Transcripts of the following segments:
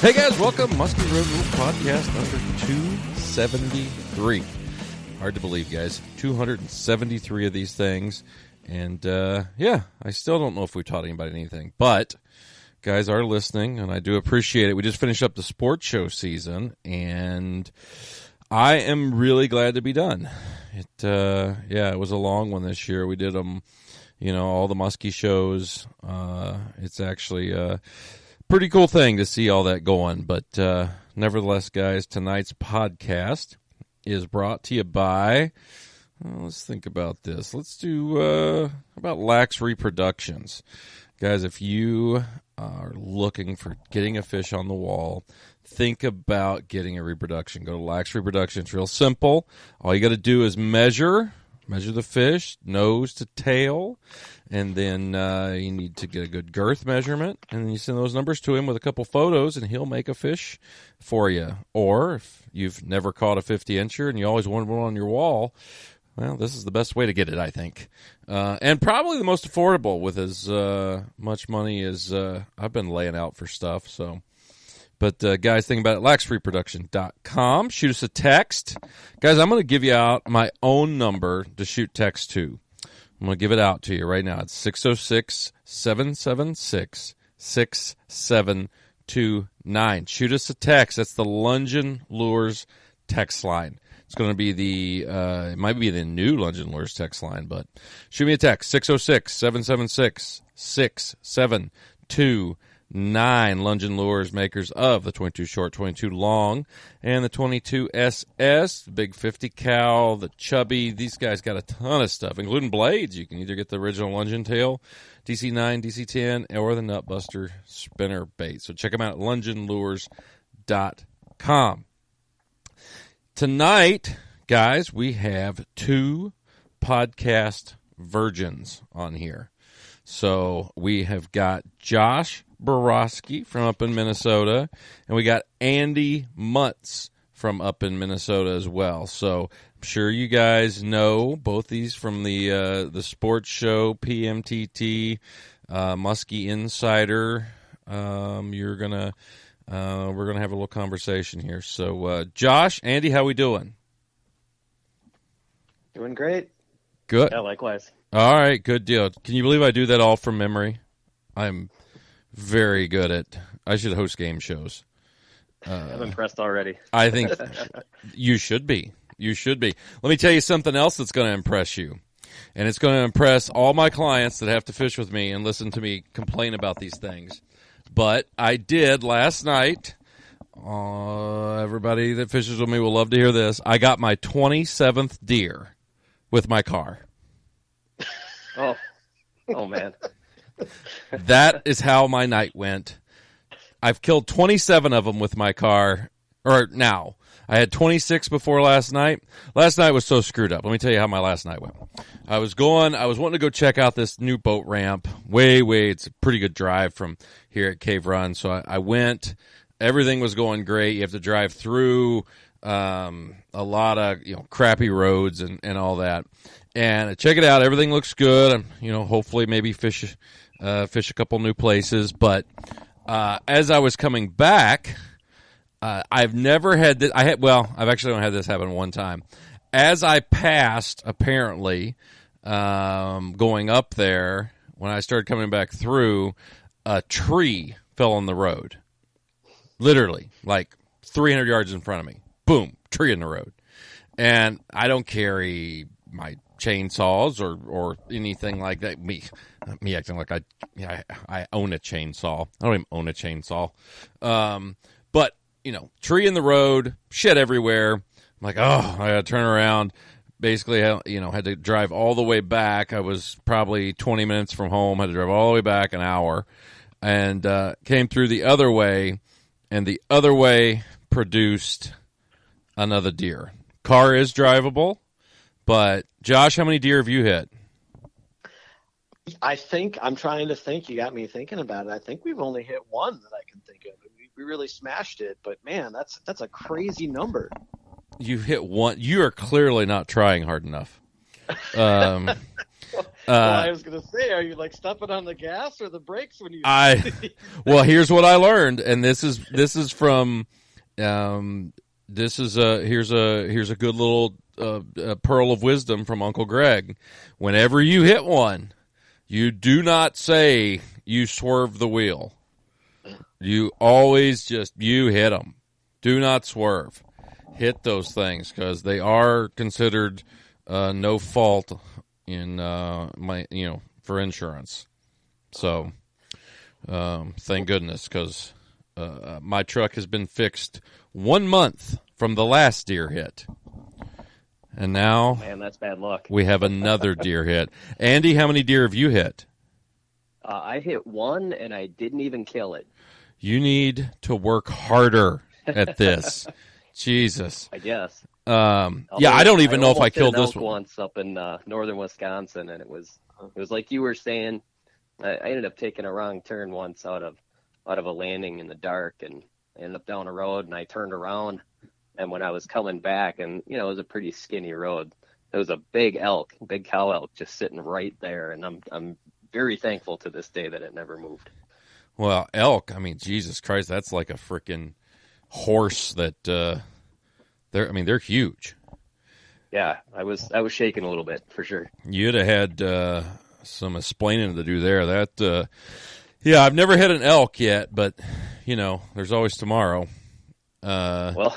Hey guys, welcome. Musky Road Rules Podcast number 273. Hard to believe, guys. 273 of these things. And, I still don't know if we taught anybody anything. But, guys are listening, and I do appreciate it. We just finished up the sports show season, and I am really glad to be done. It was a long one this year. We did them, all the Musky shows. It's actually pretty cool thing to see all that going. But nevertheless, guys, tonight's podcast is brought to you by, let's think about this. Let's do about Lax Reproductions. Guys, if you are looking for getting a fish on the wall, think about getting a reproduction. Go to Lax Reproduction. It's real simple. All you got to do is measure the fish, nose to tail, and then you need to get a good girth measurement, and then you send those numbers to him with a couple photos, and he'll make a fish for you. Or if you've never caught a 50-incher and you always wanted one on your wall, well, this is the best way to get it, I think. And probably the most affordable with as much money as I've been laying out for stuff. So, but guys, think about it. laxreproduction.com. Shoot us a text. Guys, I'm going to give you out my own number to shoot text to. I'm going to give it out to you right now. It's 606-776-6729. Shoot us a text. That's the Lungin Lures text line. It's going to be it might be the new Lungin Lures text line, but shoot me a text, 606-776-6729. Lungin Lures, makers of the 22 short, 22 long, and the 22 SS, the big 50 cal, the chubby. These guys got a ton of stuff, including blades. You can either get the original Lungin tail, DC9, DC10, or the Nutbuster spinner bait. So check them out at LunginLures.com. Tonight, guys, we have two podcast virgins on here. So we have got Josh Borovsky from up in Minnesota, and we got Andy Muntz from up in Minnesota as well. So I'm sure you guys know both these from the sports show, PMTT, Musky Insider. We're gonna have a little conversation here. So, Josh, Andy, how we doing? Doing great. Good. Yeah, likewise. All right, good deal. Can you believe I do that all from memory? I'm very good at. I should host game shows. I'm impressed already. I think you should be. You should be. Let me tell you something else that's going to impress you. And it's going to impress all my clients that have to fish with me and listen to me complain about these things. But I did last night. Everybody that fishes with me will love to hear this. I got my 27th deer with my car. Oh man. That is how my night went. I've killed 27 of them with my car. Or now. I had 26 before last night. Last night was so screwed up. Let me tell you how my last night went. I was wanting to go check out this new boat ramp. It's a pretty good drive from here at Cave Run. So I went. Everything was going great. You have to drive through a lot of crappy roads and all that. And I check it out. Everything looks good. Hopefully maybe fish a couple new places. But as I was coming back, I've never had this. I've actually only had this happen one time. As I passed, apparently, going up there, when I started coming back through, a tree fell on the road. Literally, like 300 yards in front of me. Boom, tree in the road. And I don't carry my chainsaws or anything like that. Me acting like I own a chainsaw. I don't even own a chainsaw. But tree in the road, shit everywhere. I'm like, I gotta turn around. Basically, had to drive all the way back. I was probably 20 minutes from home. Had to drive all the way back an hour, and came through the other way, and the other way produced another deer. Car is drivable, but Josh, how many deer have you hit? I'm trying to think. You got me thinking about it. I think we've only hit one that I can think of. We really smashed it, but man, that's a crazy number. You hit one. You are clearly not trying hard enough. I was going to say, are you like stepping on the gas or the brakes when you? Well, here's what I learned, and this is from, here's a good little pearl of wisdom from Uncle Gregg. Whenever you hit one, you do not say you swerve the wheel. You always you hit them. Do not swerve. Hit those things because they are considered no fault in for insurance. So thank goodness, because my truck has been fixed 1 month from the last deer hit. And now, man, that's bad luck. We have another deer hit. Andy, how many deer have you hit? I hit one, and I didn't even kill it. You need to work harder at this. Jesus. I guess. I don't even know if I killed this one. Once up in northern Wisconsin, and it was like you were saying. I ended up taking a wrong turn once out of a landing in the dark, and I ended up down a road, and I turned around. And when I was coming back, and, it was a pretty skinny road, there was a big cow elk just sitting right there. And I'm very thankful to this day that it never moved. Well, elk, I mean, Jesus Christ, that's like a freaking horse that, they're huge. Yeah, I was shaking a little bit for sure. You'd have had, some explaining to do there. That, I've never hit an elk yet, but, there's always tomorrow. If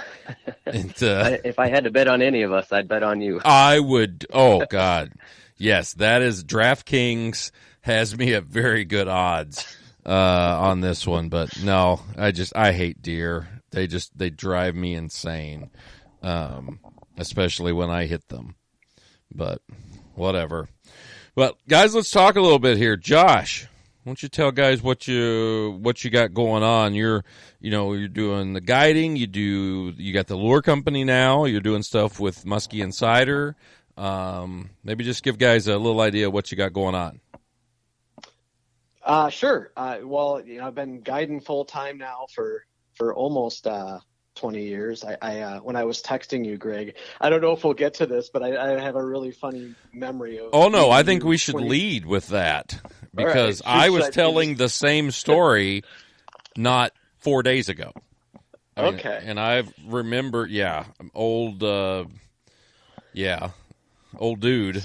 I had to bet on any of us, I'd bet on you. I would. Oh God, yes, that is DraftKings has me at very good odds on this one. But no, I hate deer. They drive me insane, especially when I hit them. But whatever. But guys, let's talk a little bit here. Josh, why don't you tell guys what you got going on? You're doing the guiding. You got the lure company now. You're doing stuff with Musky Insider. Maybe just give guys a little idea of what you got going on. Sure. Well, I've been guiding full time now for almost 20 years. I when I was texting you, Greg, I don't know if we'll get to this, but I have a really funny memory of. Oh no, I think we should lead with that because right. I was telling the same story not 4 days ago. Okay. And I remember, old dude.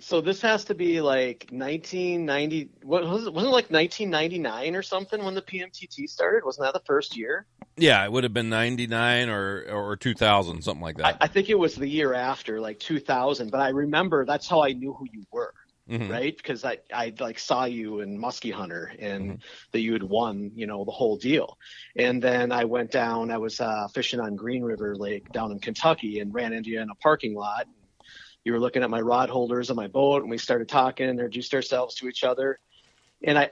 So this has to be like 1990. What was it? Wasn't it like 1999 or something when the PMTT started? Wasn't that the first year? Yeah, it would have been 99 or 2000, something like that. I think it was the year after, like 2000. But I remember that's how I knew who you were, right? Because I like saw you in Musky Hunter and that you had won, the whole deal. And then I went down. I was fishing on Green River Lake down in Kentucky and ran into you in a parking lot. You were looking at my rod holders on my boat, and we started talking and introduced ourselves to each other. And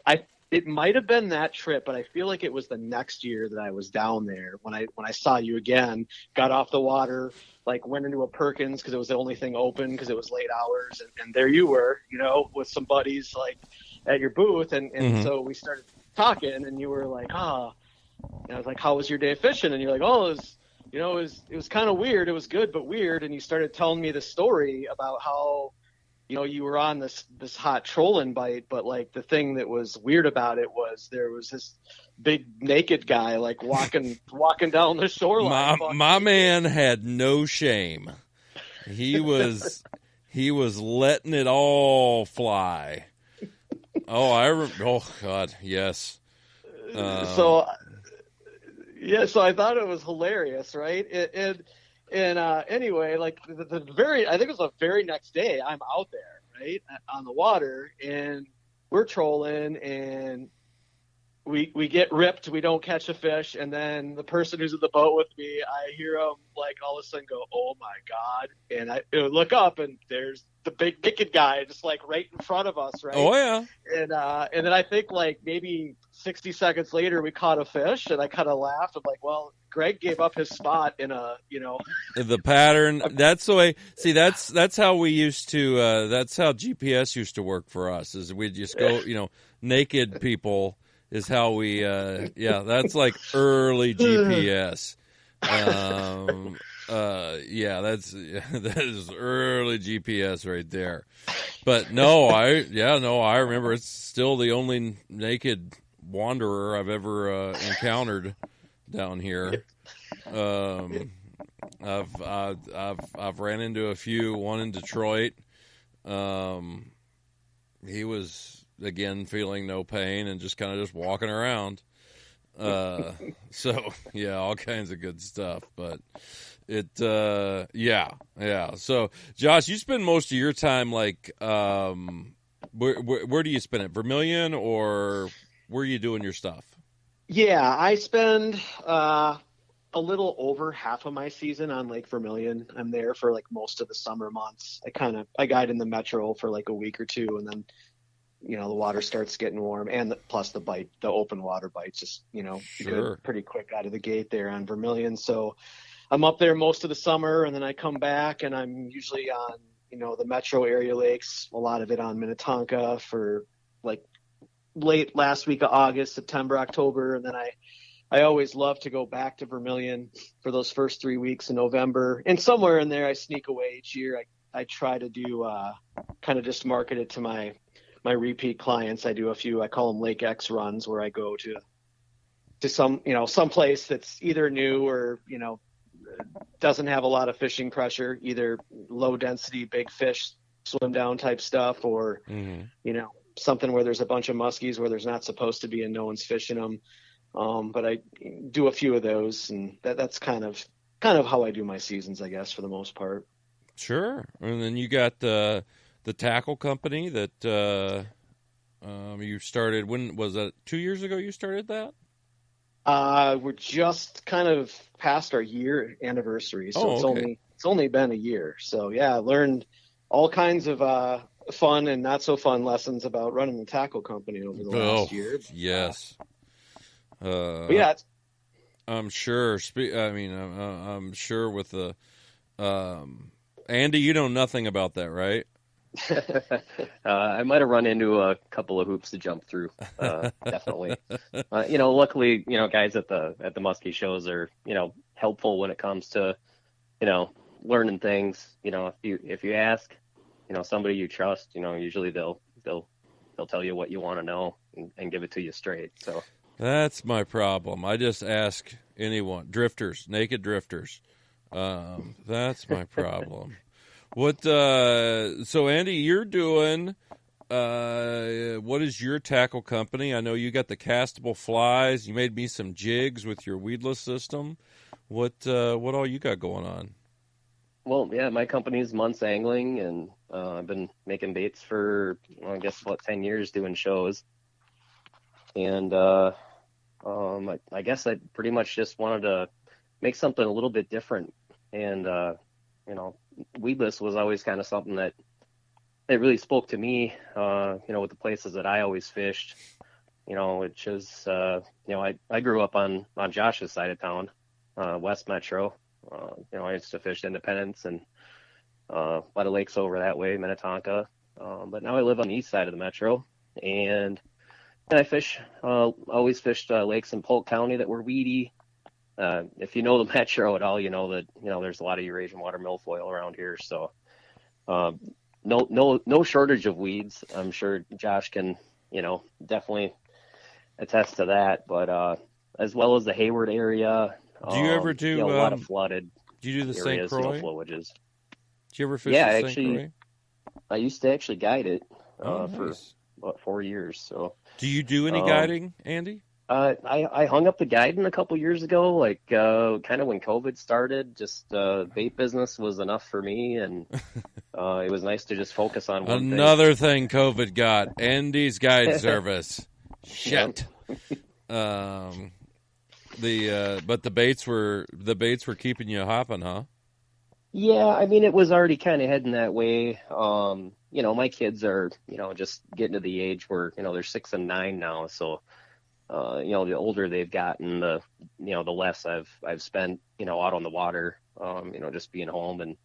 it might have been that trip, but I feel like it was the next year that I was down there when I saw you again, got off the water, like went into a Perkins because it was the only thing open because it was late hours. And there you were, with some buddies like at your booth. And so we started talking, and you were like, and I was like, how was your day fishing? And you're like, it was kind of weird. It was good, but weird. And you started telling me the story about how, you were on this hot trolling bite, but like the thing that was weird about it was there was this big naked guy like walking down the shoreline. My man had no shame. He was letting it all fly. Oh God, yes. So I thought it was hilarious, right? Anyway, like I think it was the very next day, I'm out there, right, on the water, and we're trolling, and we get ripped, we don't catch a fish, and then the person who's in the boat with me, I hear him like all of a sudden go, "Oh my God!" And I look up, and there's the big naked guy just like right in front of us, right? Oh yeah. And then I think like maybe 60 seconds later we caught a fish, and I kind of laughed. I'm like, well, Greg gave up his spot in the pattern. That's the way. See, that's how we used to. That's how GPS used to work for us. Is we just go, naked people is how we. That's like early GPS. Yeah, that is early GPS right there. But no, I remember it's still the only naked wanderer I've ever encountered down here. I've ran into a few. One in Detroit. He was again feeling no pain and just kind of just walking around. So yeah, all kinds of good stuff. But yeah. So Josh, you spend most of your time like, where do you spend it? Vermilion, or where are you doing your stuff? Yeah, I spend a little over half of my season on Lake Vermilion. I'm there for like most of the summer months. I guide in the metro for like a week or two, and then the water starts getting warm, and plus the open water bites just Sure. good, pretty quick out of the gate there on Vermilion. So I'm up there most of the summer, and then I come back, and I'm usually on the metro area lakes, a lot of it on Minnetonka for like late last week of August, September, October, and then I always love to go back to Vermilion for those first 3 weeks in November. And somewhere in there, I sneak away each year. I try to do kind of just market it to my repeat clients. I do a few, I call them Lake X runs, where I go to some place that's either new or doesn't have a lot of fishing pressure, either low density, big fish, swim down type stuff, or something where there's a bunch of muskies where there's not supposed to be and no one's fishing them. But I do a few of those, and that's kind of how I do my seasons, I guess, for the most part. Sure. And then you got the tackle company that you started. When was that? 2 years ago you started that? We're just kind of past our year anniversary, so okay. it's only been a year. So yeah, I learned all kinds of fun and not so fun lessons about running the tackle company over the last year. Yes. But yeah, I'm sure. I'm sure with the Andy, you know nothing about that, right? I might have run into a couple of hoops to jump through. Definitely. Luckily, guys at the Musky shows are, helpful when it comes to, learning things. If you ask, somebody you trust, usually they'll tell you what you want to know and give it to you straight. So that's my problem. I just ask anyone, naked drifters. That's my problem. So Andy, you're doing, what is your tackle company? I know you got the castable flies. You made me some jigs with your weedless system. What all you got going on? Well, yeah, my company's Muntz Angling, and I've been making baits for, 10 years doing shows. And I guess I pretty much just wanted to make something a little bit different. And, weedless was always kind of something that it really spoke to me, with the places that I always fished, which is, I grew up on Josh's side of town, West Metro. I used to fish Independence and a lot of lakes over that way, Minnetonka. But now I live on the east side of the Metro, and I always fished lakes in Polk County that were weedy. If you know the Metro at all, you know that there's a lot of Eurasian water milfoil around here. So no shortage of weeds. I'm sure Josh can definitely attest to that. But as well as the Hayward area. Do you ever do a lot of flooded? Do you do the areas, St. Croix? flowages. Do you ever fish the St. Croix? I used to actually guide it nice. For about 4 years. So do you do any guiding, Andy? I hung up the guiding a couple years ago, like kind of when COVID started. Just bait business was enough for me, and it was nice to just focus on one Another thing COVID got, Andy's guide service. Shit. But the baits were keeping you hopping, huh? Yeah, I mean, it was already kind of heading that way. My kids are, just getting to the age where, they're 6 and 9 now. So, the older they've gotten, the less I've spent, out on the water, just being home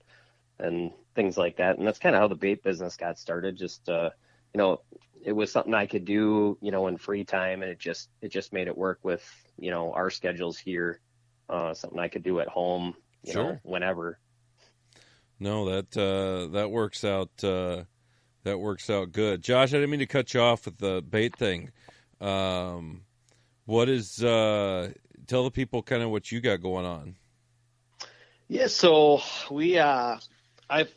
and things like that. And that's kind of how the bait business got started. Just, it was something I could do, in free time, and it just made it work with, our schedules here. Something I could do at home. you Sure. know, whenever. No, that works out. That works out good. Josh, I didn't mean to cut you off with the bait thing. What is? Tell the people kind of what you got going on. Yeah, so I've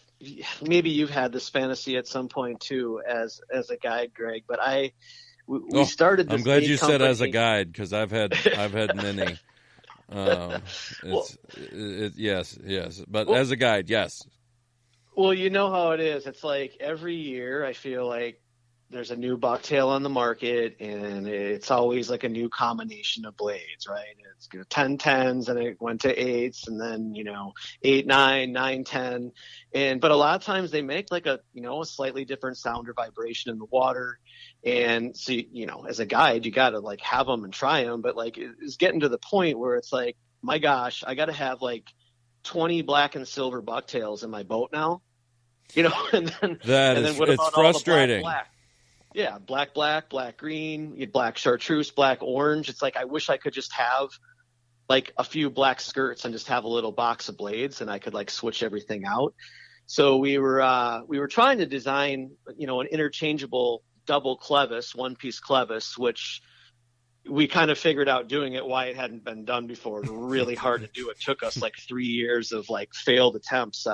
maybe you've had this fantasy at some point too, as a guide, Greg. But we started this. I'm glad bait you said as a company. guide, because I've had many. Yes, but Well, as a guide, yes. well, you know how it is. It's like every year I feel like there's a new bucktail on the market, and it's always like a new combination of blades, right? It's 10-10s, and it went to 8s, and then 8-9, 9-10, but a lot of times they make like a slightly different sound or vibration in the water, and so as a guide you got to like have them and try them, but like it's getting to the point where it's like, my gosh, I got to have like 20 black and silver bucktails in my boat now, and then what it's about frustrating. all the black? Yeah, black, black, green, black chartreuse, black, orange. It's like I wish I could just have like a few black skirts and just have a little box of blades, and I could like switch everything out. So we were trying to design, an interchangeable double clevis, one-piece clevis, which we kind of figured out doing it why it hadn't been done before. It was really hard to do. It took us like 3 years of like failed attempts.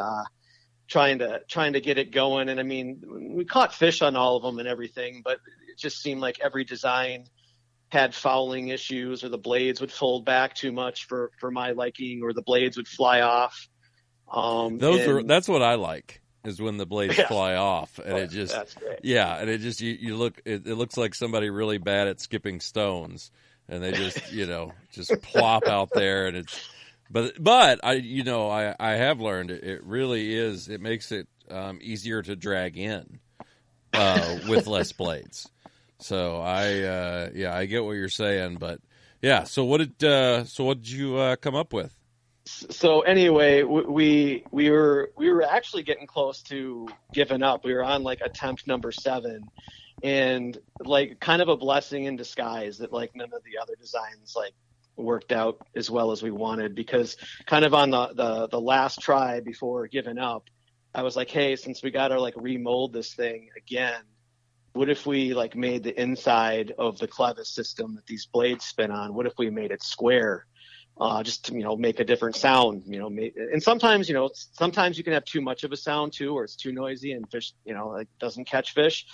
Trying to get it going. And I mean, we caught fish on all of them and everything, but it just seemed like every design had fouling issues, or the blades would fold back too much for my liking, or the blades would fly off. That's what I like, is when the blades fly off, and it just, that's great. Yeah. And it just, you look, it looks like somebody really bad at skipping stones, and they just, just plop out there, and it's, But I have learned it really is. It makes it easier to drag in with less blades. So I get what you're saying. But yeah. So what did you come up with? So anyway, we were actually getting close to giving up. We were on like attempt number 7, and like kind of a blessing in disguise that like none of the other designs like worked out as well as we wanted, because kind of on the last try before giving up, I was like, hey, since we got to like remold this thing again, what if we like made the inside of the clevis system that these blades spin on, what if we made it square, just to make a different sound, and sometimes you can have too much of a sound too, or it's too noisy and fish it doesn't catch fish.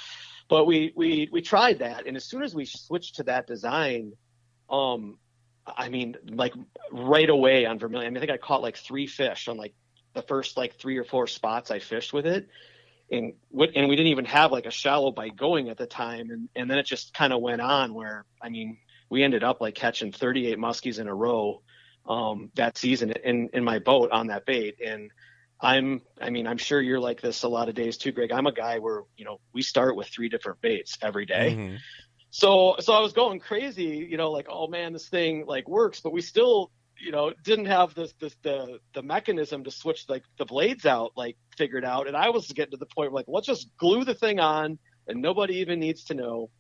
But we tried that, and as soon as we switched to that design, I mean, like right away on Vermilion, I think I caught like 3 fish on like the first like 3 or 4 spots I fished with it. And we didn't even have like a shallow bite going at the time. And then it just kind of went on where, I mean, we ended up like catching 38 muskies in a row that season in my boat on that bait. And I'm sure you're like this a lot of days too, Greg. I'm a guy where, we start with 3 different baits every day. Mm-hmm. So I was going crazy, like, oh man, this thing like works, but we still, didn't have the mechanism to switch like the blades out, like figured out. And I was getting to the point where like, let's just glue the thing on and nobody even needs to know,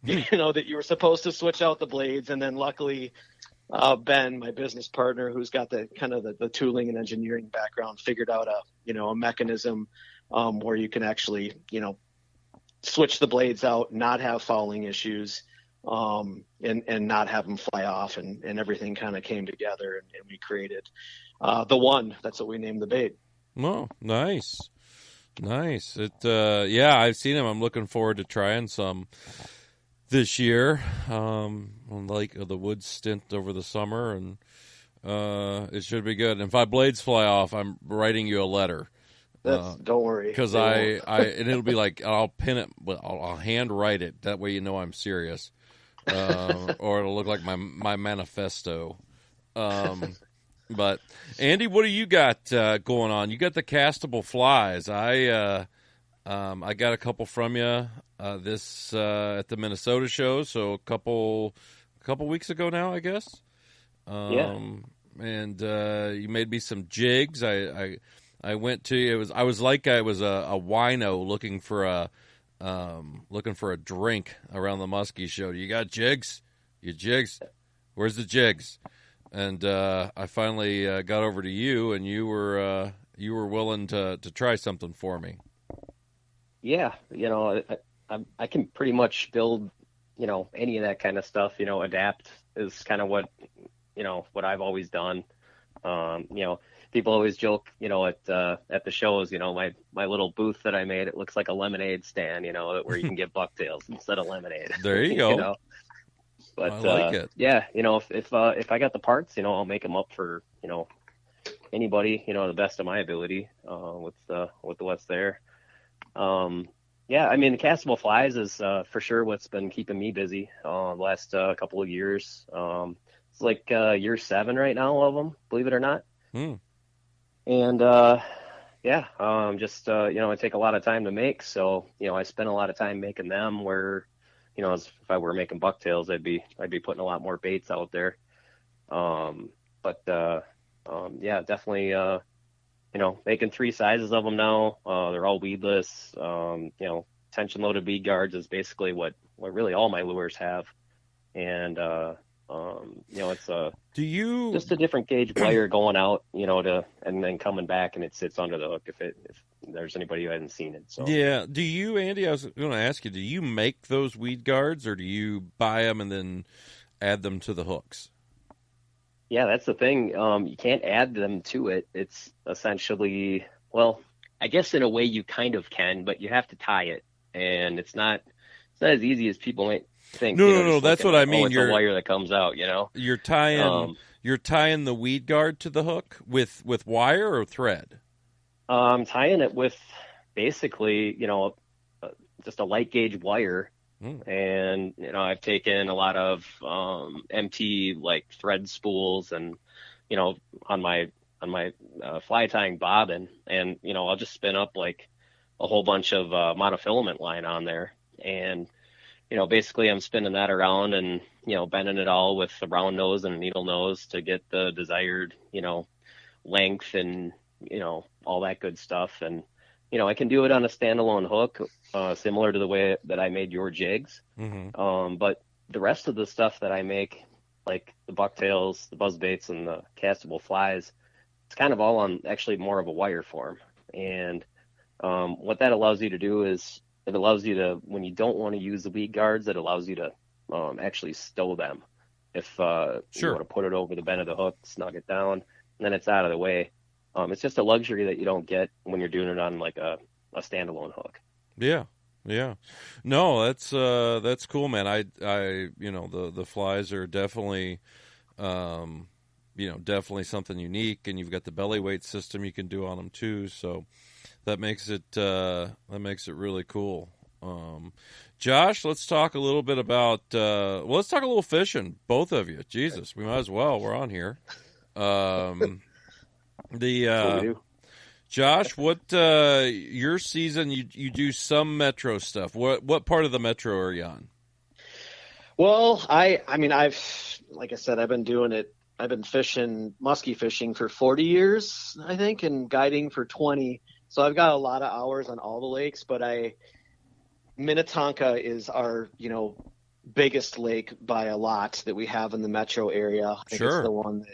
that you were supposed to switch out the blades. And then luckily, Ben, my business partner, who's got the kind of the tooling and engineering background, figured out a mechanism where you can actually, switch the blades out, not have fouling issues, and not have them fly off, and everything kind of came together, and we created the one. That's what we named the bait. Oh, nice. It I've seen them. I'm looking forward to trying some this year on Lake of the Woods stint over the summer, and it should be good. And if my blades fly off, I'm writing you a letter. Don't worry, because and it'll be like, I'll pin it, but I'll hand write it. That way, I'm serious, or it'll look like my manifesto. But Andy, what do you got going on? You got the castable flies. I got a couple from you this at the Minnesota show, so a couple weeks ago now, I guess. And you made me some jigs. I went to I was like I was a wino looking for a drink around the Musky show. You got jigs? You jigs? Where's the jigs? and I finally got over to you, and you were willing to try something for me. Yeah, I can pretty much build, any of that kind of stuff. Adapt is kind of what I've always done. People always joke, at the shows, my little booth that I made, it looks like a lemonade stand, where you can get bucktails instead of lemonade. There you go. But I like it. Yeah, if I got the parts, I'll make them up for, anybody, the best of my ability, with what's there. Yeah, I mean, the castable flies is for sure what's been keeping me busy the last couple of years. It's like year 7 right now of them, believe it or not. And yeah, I take a lot to time to make, so I spend a lot of time making them. Where if I were making bucktails, I'd be putting a lot more baits out there. Yeah, definitely. Making 3 sizes of them now. They're all weedless. Tension loaded weed guards is basically what really all my lures have. And, it's just a different gauge wire going out, and then coming back, and it sits under the hook if there's anybody who hasn't seen it. So yeah. Do you, Andy, I was going to ask you, do you make those weed guards, or do you buy them and then add them to the hooks? Yeah, that's the thing. You can't add them to it. It's essentially, well, I guess in a way you kind of can, but you have to tie it, and it's not as easy as people might think. No. That's what I mean. It's a wire that comes out. You're tying the weed guard to the hook with wire or thread. I'm tying it with basically, just a light gauge wire. And I've taken a lot of MT like thread spools, and on my fly tying bobbin, and I'll just spin up like a whole bunch of monofilament line on there, and basically I'm spinning that around and bending it all with a round nose and a needle nose to get the desired length and all that good stuff. And I can do it on a standalone hook, similar to the way that I made your jigs. But the rest of the stuff that I make, like the bucktails, the buzzbaits, and the castable flies, it's kind of all on actually more of a wire form. And what that allows you to do is it allows you to, when you don't want to use the weed guards, it allows you to actually stow them. If you want to put it over the bend of the hook, snug it down, and then it's out of the way. It's just a luxury that you don't get when you're doing it on like a standalone hook. Yeah. No, that's cool, man. I the flies are definitely, definitely something unique, and you've got the belly weight system you can do on them too. So that makes it really cool. Josh, let's talk a little bit about, let's talk a little fishing, both of you. Jesus, we might as well. We're on here. Josh, what your season? You do some Metro stuff. What part of the Metro are you on? Well, I've like I said, I've been doing it. I've been fishing musky fishing for 40 years, I think, and guiding for 20. So I've got a lot of hours on all the lakes. But Minnetonka is our biggest lake by a lot that we have in the metro area. I think it's the one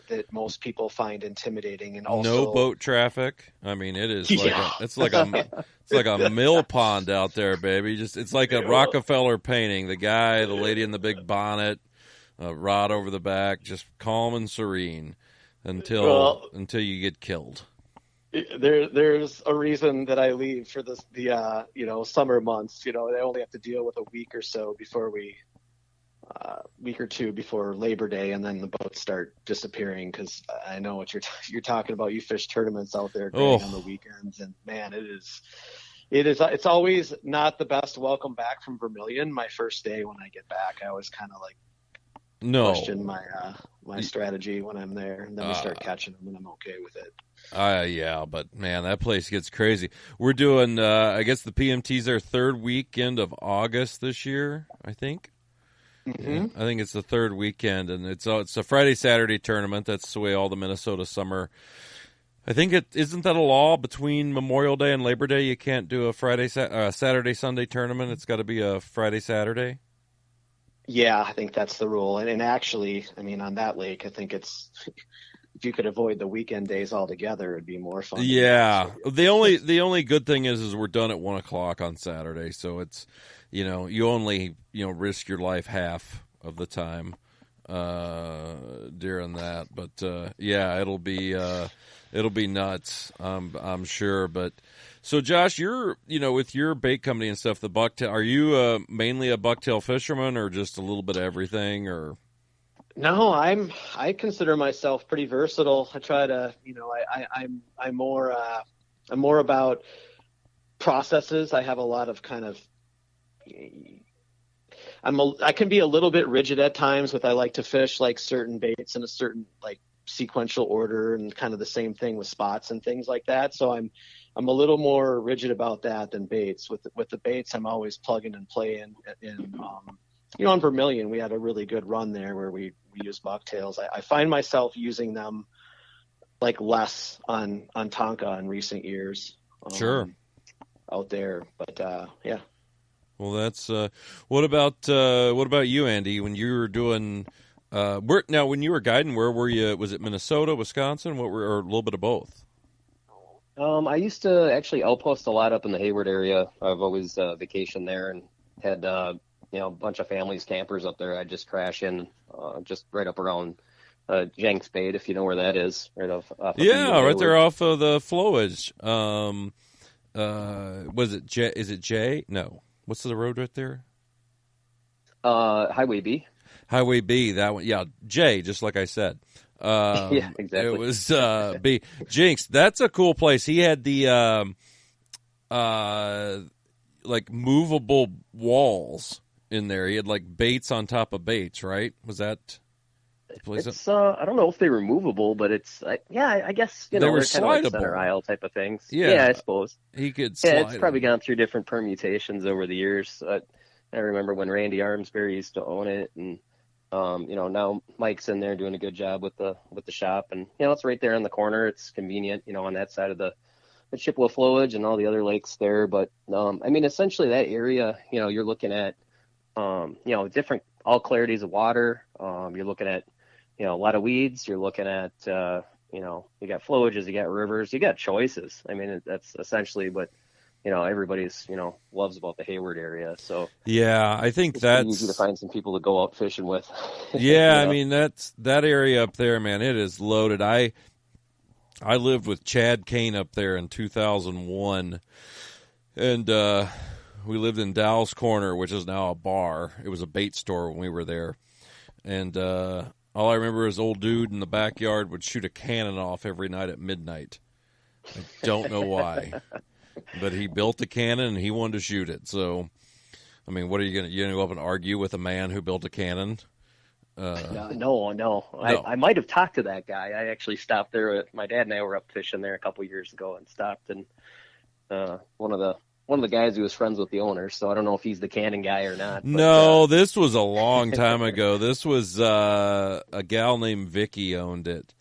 that most people find intimidating, and also no boat traffic. I mean, it is it's like a mill pond out there, baby. It's like a Rockefeller painting. The guy, the lady in the big bonnet, rod over the back, just calm and serene until you get killed. There's a reason that I leave for the summer months. They only have to deal with a week or so before week or two before Labor Day, and then the boats start disappearing. Because I know what you're talking about. You fish tournaments out there on the weekends, and man, it's always not the best welcome back from Vermilion. My first day when I get back, I always kind of question my strategy when I'm there, and then we start catching them, and I'm okay with it. Yeah, but man, that place gets crazy. We're doing, I guess the PMT's their third weekend of August this year, I think. Mm-hmm. Yeah, I think it's the third weekend, and it's a Friday Saturday tournament. That's the way all the Minnesota summer. I think isn't that a law between Memorial Day and Labor Day? You can't do a Saturday Sunday tournament. It's got to be a Friday Saturday. Yeah, I think that's the rule. And actually, I mean, on that lake, I think it's if you could avoid the weekend days altogether, it'd be more fun. Yeah. The only good thing is we're done at 1:00 on Saturday, so it's you only risk your life half of the time during that. But yeah, it'll be nuts. I'm sure. But so Josh, you're with your bait company and stuff, the bucktail. Are you mainly a bucktail fisherman, or just a little bit of everything, or? No, I consider myself pretty versatile. I try to, I'm more about processes. I have a lot of kind of I can be a little bit rigid at times with I like to fish like certain baits in a certain like sequential order, and kind of the same thing with spots and things like that. So I'm a little more rigid about that than baits. With the baits, I'm always plugging and playing. On Vermilion, we had a really good run there where we used bucktails. I find myself using them like less on Tonka in recent years. Sure. Out there, but yeah. Well, that's what about you, Andy? When you were doing when you were guiding, where were you? Was it Minnesota, Wisconsin? Or a little bit of both? I used to actually outpost a lot up in the Hayward area. I've always vacationed there and had a bunch of families, campers up there. I'd just crash in just right up around Jenks Bait, if you know where that is, right off yeah, right there off of the flowage. Was it J? Is it J? No. What's the road right there? Highway B. Highway B, that one. Yeah, J, just like I said. Yeah, exactly. It was B. Jinx, that's a cool place. He had the like movable walls in there. He had like baits on top of baits, right? Was that the place? It's I don't know if they're movable, but it's I guess they were they're kind of like slidable. center aisle type of things. Yeah, I suppose he could slide. Yeah, it's probably gone through different permutations over the years. I remember when Randy Armsbury used to own it, and now Mike's in there doing a good job with the shop, and it's right there on the corner. It's convenient, on that side of the Chippewa flowage and all the other lakes there. But I mean, essentially that area, you're looking at different all clarities of water. You're looking at a lot of weeds. You're looking at you got flowages, you got rivers, you got choices. I mean, that's essentially what everybody's loves about the Hayward area. So yeah, I think that's easy to find some people to go out fishing with. Yeah, I mean that area up there, man. It is loaded. I lived with Chad Kane up there in 2001, and we lived in Dow's Corner, which is now a bar. It was a bait store when we were there, and all I remember is old dude in the backyard would shoot a cannon off every night at midnight. I don't know why. But he built a cannon and he wanted to shoot it. So, I mean, what are you gonna go up and argue with a man who built a cannon? No. I might have talked to that guy. I actually stopped there. My dad and I were up fishing there a couple years ago and stopped. And one of the guys who was friends with the owner. So I don't know if he's the cannon guy or not. But, no, this was a long time ago. This was a gal named Vicky owned it,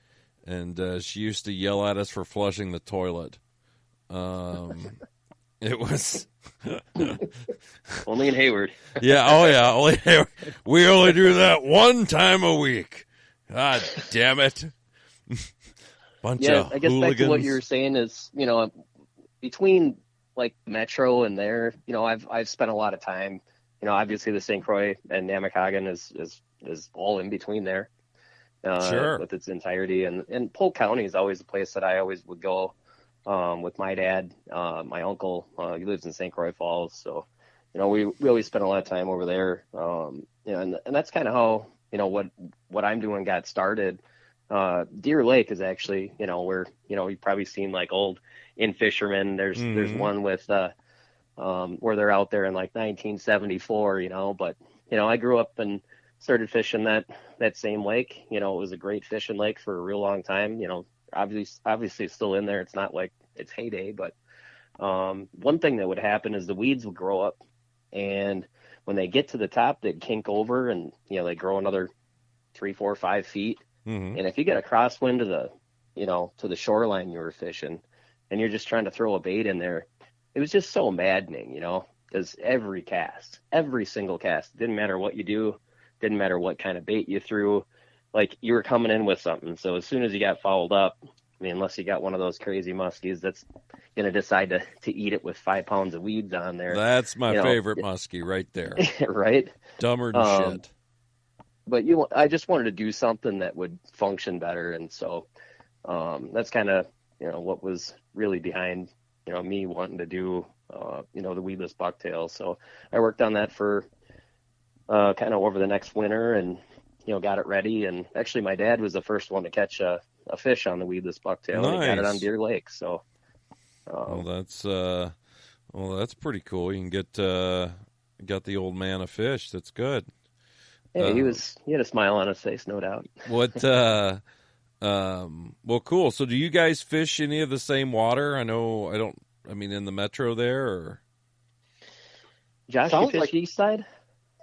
and she used to yell at us for flushing the toilet. It was only in Hayward. Yeah. Oh yeah. Only Hayward. We only do that one time a week. God damn it. Bunch of I guess hooligans. back to what you were saying is, between like Metro and there, I've spent a lot of time, obviously the St. Croix and Namakagon is all in between there, sure, with its entirety. And Polk County is always a place that I always would go. With my dad, my uncle, he lives in St. Croix Falls. So, we always spent a lot of time over there. And that's kind of how, what I'm doing got started. Deer Lake is actually, where, you've probably seen like old in fishermen. There's one with, where they're out there in like 1974, but, I grew up and started fishing that same lake. It was a great fishing lake for a real long time, obviously it's still in there. It's not like its heyday, but one thing that would happen is the weeds would grow up, and when they get to the top, they'd kink over, and they grow another 3, 4, 5 feet. Mm-hmm. And if you get a crosswind to the shoreline you were fishing, and you're just trying to throw a bait in there, it was just so maddening, because every single cast, didn't matter what you do, didn't matter what kind of bait you threw, like you were coming in with something. So as soon as you got fouled up, I mean, unless you got one of those crazy muskies that's going to decide to eat it with 5 pounds of weeds on there. That's my favorite muskie right there. Right? Dumber than shit. But I just wanted to do something that would function better. And so that's kind of, what was really behind, me wanting to do, the weedless bucktail. So I worked on that for kind of over the next winter and, got it ready. And actually my dad was the first one to catch a fish on the weedless bucktail. Nice. And he got it on Deer Lake. So, that's pretty cool. You can got the old man a fish. That's good. Yeah, he had a smile on his face, no doubt. Well, cool. So do you guys fish any of the same water? In the metro there, or? Josh, you fish east side?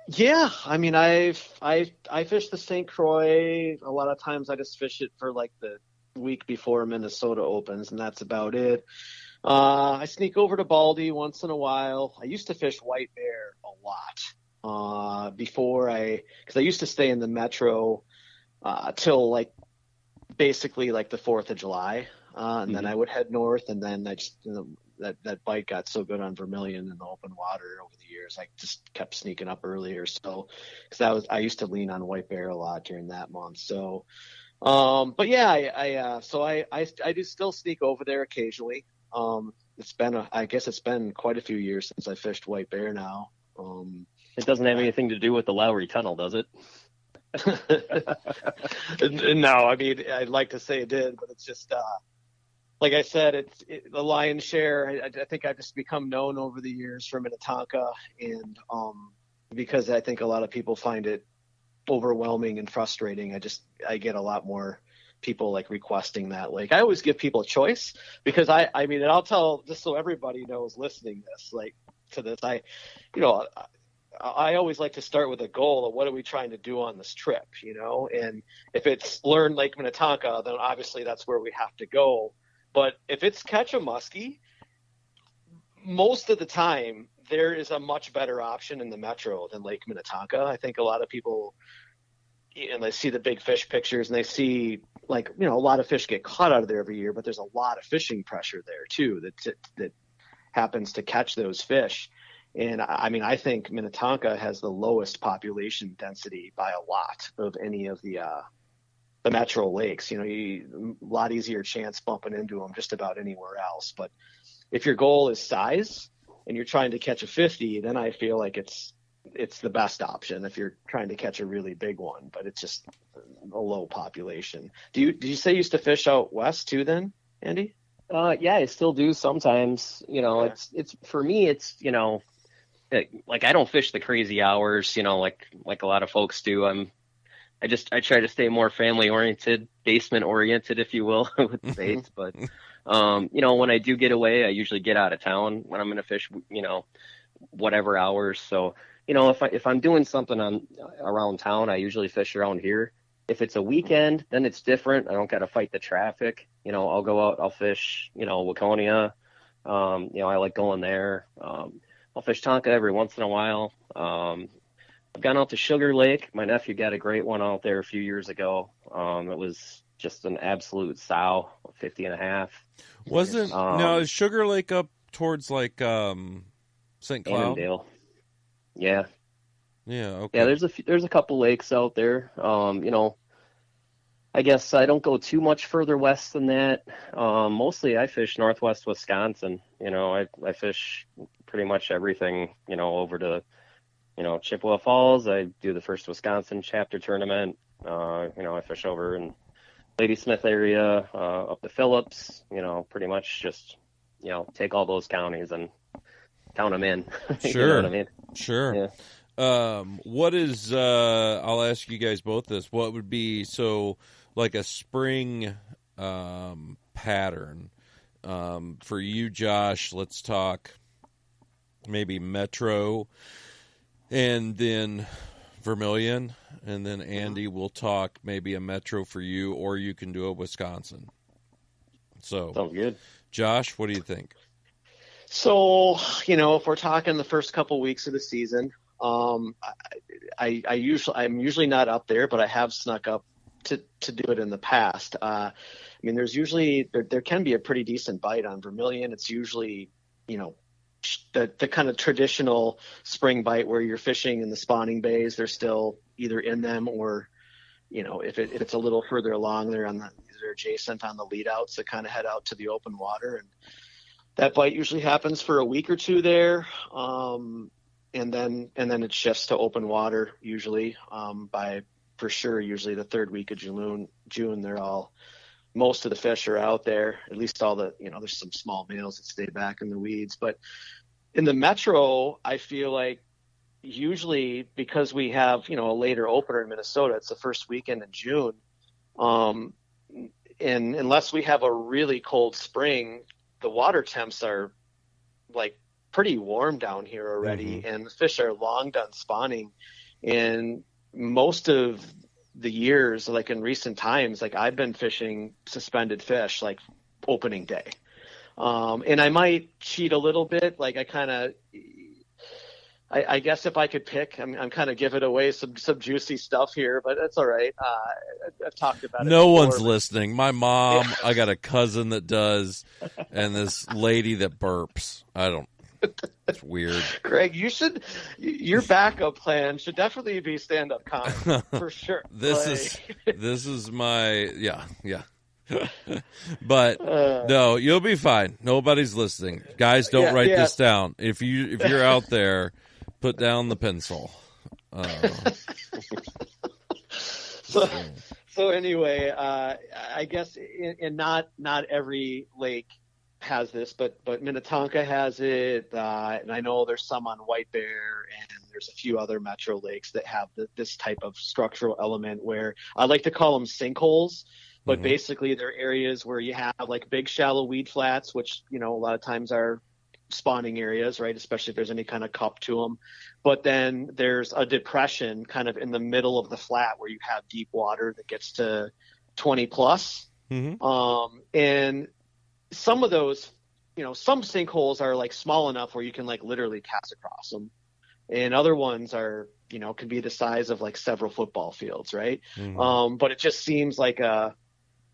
Yeah, I mean, I fish the St. Croix. A lot of times I just fish it for like the week before Minnesota opens, and that's about it. I sneak over to Baldy once in a while. I used to fish white bear a lot because I used to stay in the metro till like basically like the 4th of July, and then I would head north, and then I just that bite got so good on vermilion in the open water over the years, I just kept sneaking up earlier. So because I used to lean on white bear a lot during that month. So, but yeah, I do still sneak over there occasionally. I guess it's been quite a few years since I fished white bear now. It doesn't have anything to do with the Lowry Tunnel, does it? No, I mean, I'd like to say it did, but it's just, like I said, the lion's share. I think I've just become known over the years for Minnetonka, and because I think a lot of people find it overwhelming and frustrating. I get a lot more people like requesting that lake. I always give people a choice because I mean, and I'll tell just so everybody knows listening to this, I always like to start with a goal of what are we trying to do on this trip, and if it's learn Lake Minnetonka, then obviously that's where we have to go. But if it's catch a muskie, most of the time there is a much better option in the metro than Lake Minnetonka. I think a lot of people, and they see the big fish pictures and they see a lot of fish get caught out of there every year, but there's a lot of fishing pressure there too that happens to catch those fish. And I mean, I think Minnetonka has the lowest population density by a lot of any of the metro lakes. A lot easier chance bumping into them just about anywhere else. But if your goal is size and you're trying to catch a 50, then I feel like it's the best option if you're trying to catch a really big one, but it's just a low population. Did you say you used to fish out west too then, Andy? Yeah, I still do sometimes. Okay. It's for me, it's, like I don't fish the crazy hours, like a lot of folks do. I try to stay more family oriented, basement oriented, if you will, with the baits. But, when I do get away, I usually get out of town when I'm going to fish, whatever hours. So, if I'm doing something around town, I usually fish around here. If it's a weekend, then it's different. I don't got to fight the traffic. I'll go out, I'll fish, Waconia. I like going there. I'll fish Tonka every once in a while. I've gone out to Sugar Lake. My nephew got a great one out there a few years ago. It was just an absolute sow, 50 and a half. Is Sugar Lake up towards like St. Cloud? Annandale. Yeah. Yeah. Okay. Yeah. There's a couple lakes out there. I guess I don't go too much further west than that. Mostly I fish northwest Wisconsin. I fish pretty much everything, over to, Chippewa Falls. I do the first Wisconsin chapter tournament. I fish over in Ladysmith area, up to Phillips, pretty much just, take all those counties and count them in. Sure. You know what I mean? Sure. Yeah. What is, I'll ask you guys both this, what would be, like a spring pattern for you, Josh? Let's talk maybe Metro and then Vermilion, and then Andy will talk maybe a Metro for you, or you can do a Wisconsin. So sounds good. Josh, what do you think? So, if we're talking the first couple weeks of the season, I'm usually not up there, but I have snuck up to do it in the past. I mean, there's usually there can be a pretty decent bite on vermilion. It's usually, the kind of traditional spring bite where you're fishing in the spawning bays. They're still either in them or, if it's a little further along, they're adjacent on the lead outs that kind of head out to the open water. And that bite usually happens for a week or two there. And then it shifts to open water usually, by for sure, usually the third week of June, most of the fish are out there, at least all the, there's some small males that stay back in the weeds. But in the Metro, I feel like usually because we have, a later opener in Minnesota, it's the first weekend in June. And unless we have a really cold spring, the water temps are like pretty warm down here already, and the fish are long done spawning. And most of the years, like in recent times, like I've been fishing suspended fish like opening day. And I might cheat a little bit. Like I guess if I could pick, I'm kind of giving away some juicy stuff here, but that's all right. I've talked about it. No one's listening. My mom, I got a cousin that does, and this lady that burps. It's weird. Gregg, your backup plan should definitely be stand-up comedy for sure. This is my, yeah. But no, you'll be fine. Nobody's listening. Guys, don't write this down. If you're out there, put down the pencil. So anyway, I guess in not every lake has this, but Minnetonka has it, and I know there's some on White Bear, and there's a few other metro lakes that have this type of structural element where I like to call them sinkholes, but basically they're areas where you have like big shallow weed flats, which a lot of times are spawning areas, right? Especially if there's any kind of cup to them. But then there's a depression kind of in the middle of the flat where you have deep water that gets to 20 plus. And some of those, some sinkholes are like small enough where you can like literally cast across them. And other ones are, can be the size of like several football fields, right? But it just seems like a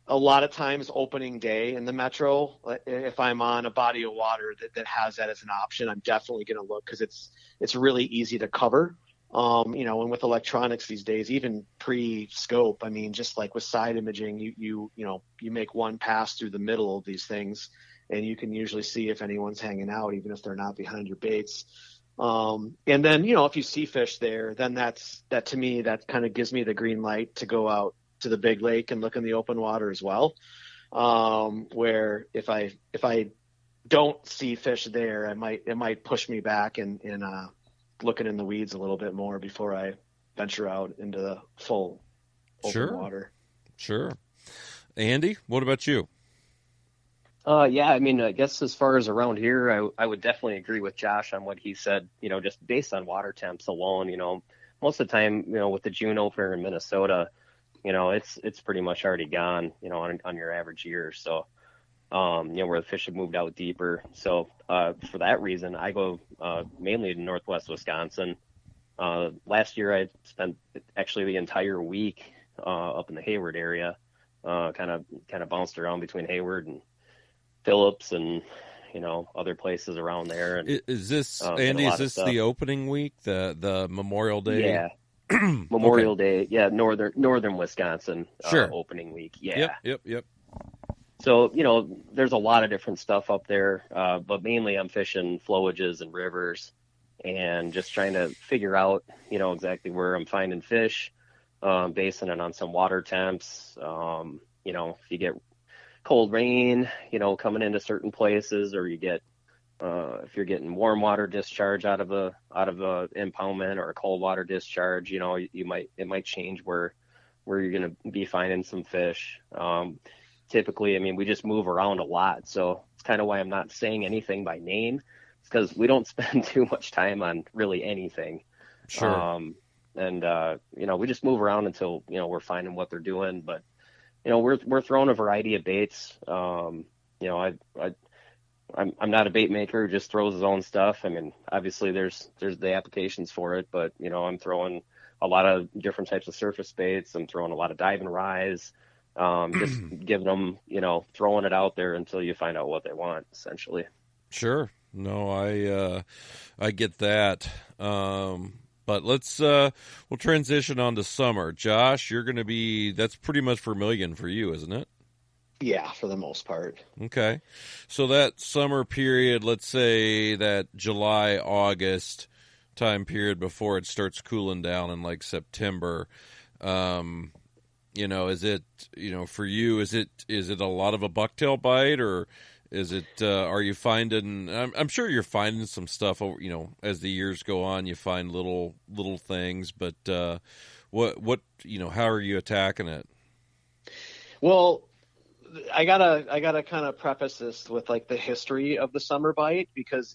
lot of times opening day in the Metro, if I'm on a body of water that has that as an option, I'm definitely going to look because it's really easy to cover. And with electronics these days, even pre-scope, I mean, just like with side imaging, you make one pass through the middle of these things and you can usually see if anyone's hanging out, even if they're not behind your baits. And then, if you see fish there, then that to me, that kind of gives me the green light to go out to the big lake and look in the open water as well. Where if I don't see fish there, it might push me back and looking in the weeds a little bit more before I venture out into the full open water. Sure. Andy, what about you? Yeah, I mean, I guess as far as around here, I would definitely agree with Josh on what he said, just based on water temps alone, most of the time, with the June opener in Minnesota, it's pretty much already gone, on your average year. So, where the fish have moved out deeper. So, for that reason, I go, mainly to Northwest Wisconsin. Last year I spent actually the entire week, up in the Hayward area, kind of bounced around between Hayward and Phillips and, other places around there. And is this, Andy, is this the opening week, the Memorial Day? Yeah. Memorial Day. Yeah. Northern Wisconsin, opening week. Yeah. Yep. So, there's a lot of different stuff up there, but mainly I'm fishing flowages and rivers and just trying to figure out, exactly where I'm finding fish, basing it on some water temps. If you get cold rain, coming into certain places, or you get, if you're getting warm water discharge out of a impoundment or a cold water discharge, it might change where you're going to be finding some fish. Typically, I mean, we just move around a lot. So it's kind of why I'm not saying anything by name. It's because we don't spend too much time on really anything. Sure. We just move around until, we're finding what they're doing. But, we're throwing a variety of baits. I'm not a bait maker who just throws his own stuff. I mean, obviously there's the applications for it, but, I'm throwing a lot of different types of surface baits. I'm throwing a lot of diving rise, just giving them, throwing it out there until you find out what they want, essentially. Sure. No, I get that. But we'll transition on to summer. Josh, you're going to that's pretty much Vermilion for you, isn't it? Yeah, for the most part. Okay. So that summer period, let's say that July, August time period before it starts cooling down in like September, is it, for you, is it a lot of a bucktail bite, or is it, are you finding, I'm sure you're finding some stuff over, as the years go on, you find little things, but, what, how are you attacking it? Well, I gotta kind of preface this with like the history of the summer bite, because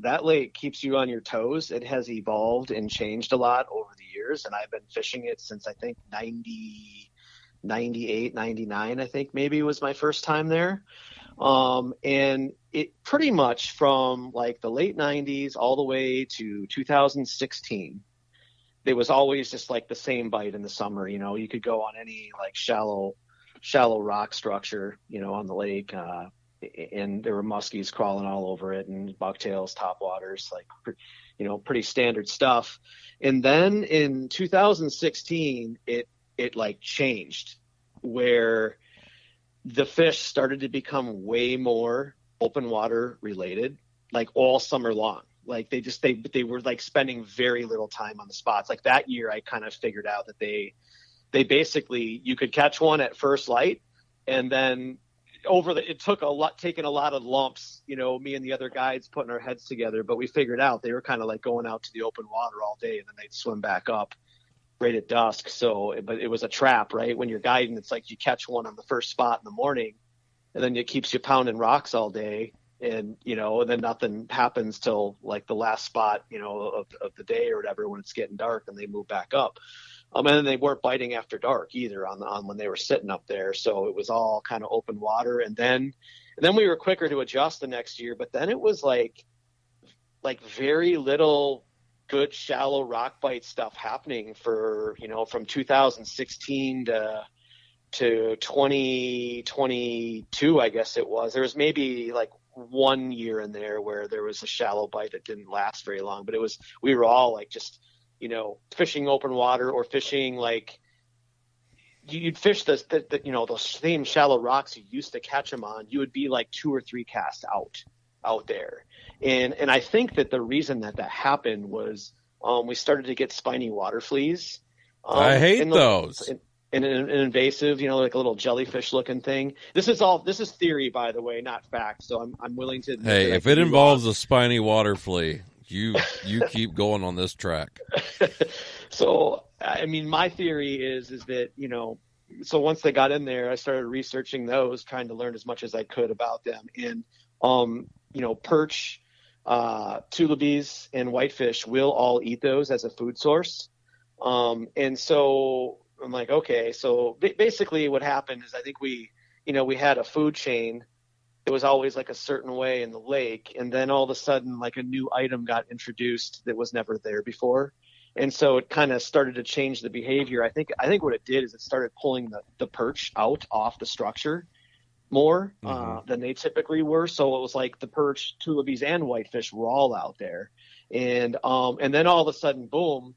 that lake keeps you on your toes. It has evolved and changed a lot over the years, and I've been fishing it since I think 98, 99, I think maybe was my first time there. And it pretty much from like the late 90s all the way to 2016, there was always just like the same bite in the summer. You could go on any like shallow rock structure, on the lake, and there were muskies crawling all over it, and bucktails, topwaters, like, pretty standard stuff. And then in 2016, it like changed, where the fish started to become way more open water related, like all summer long. Like they were like spending very little time on the spots. Like that year, I kind of figured out that they basically, you could catch one at first light, and then it took taking a lot of lumps, me and the other guides putting our heads together, but we figured out they were kind of like going out to the open water all day, and then they'd swim back up right at dusk. But it was a trap, right? When you're guiding, it's like you catch one on the first spot in the morning, and then it keeps you pounding rocks all day, and and then nothing happens till like the last spot, of the day or whatever, when it's getting dark and they move back up. And then they weren't biting after dark either on when they were sitting up there. So it was all kind of open water. And then we were quicker to adjust the next year, but then it was like very little good shallow rock bite stuff happening for, from 2016 to 2022, I guess it was. There was maybe like one year in there where there was a shallow bite that didn't last very long, but we were all like just, fishing open water, or fishing like you'd fish those same shallow rocks you used to catch them on. You would be like 2 or 3 casts out there. And I think that the reason that happened was, we started to get spiny water fleas. I hate those. And an invasive, like a little jellyfish looking thing. This is theory, by the way, not fact. So I'm willing to admit. Hey, if it involves a spiny water flea, you keep going on this track. So, I mean, my theory is that, so once they got in there, I started researching those, trying to learn as much as I could about them. And, perch, tullibees, and whitefish will all eat those as a food source. And so I'm like, okay, so basically what happened is I think we had a food chain. It was always like a certain way in the lake, and then all of a sudden like a new item got introduced that was never there before, and so it kind of started to change the behavior. I think what it did is it started pulling the perch out off the structure more than they typically were. So it was like the perch, tullibees, and whitefish were all out there, and then all of a sudden, boom.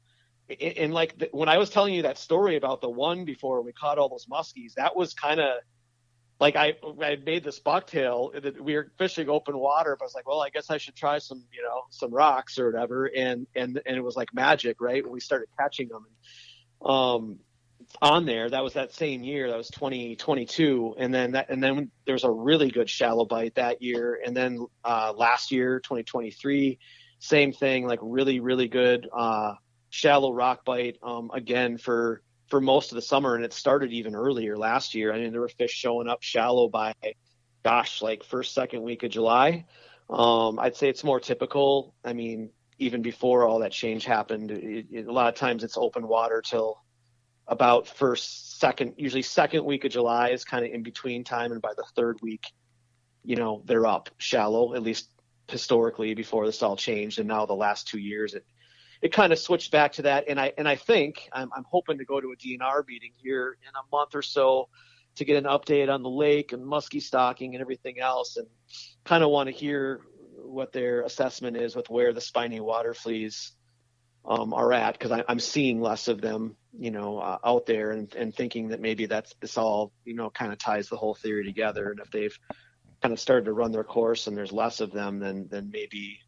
And like when I was telling you that story about the one before we caught all those muskies, that was kind of like I made this bucktail that we were fishing open water, but I was like, well, I guess I should try some rocks or whatever. And it was like magic, right? When we started catching them, on there, that was that same year, that was 2022. And then there was a really good shallow bite that year. And then, last year, 2023, same thing, like really, really good, shallow rock bite, again for most of the summer. And it started even earlier last year. I mean, there were fish showing up shallow by, like first, second week of July. I'd say it's more typical. I mean, even before all that change happened, a lot of times it's open water till about usually second week of July is kind of in between time. And by the third week, they're up shallow, at least historically before this all changed. And now the last 2 years, it kind of switched back to that. And I think I'm hoping to go to a DNR meeting here in a month or so to get an update on the lake and musky stocking and everything else, and kind of want to hear what their assessment is with where the spiny water fleas are at, because I'm seeing less of them, out there, and thinking that maybe this all, kind of ties the whole theory together. And if they've kind of started to run their course and there's less of them, then maybe,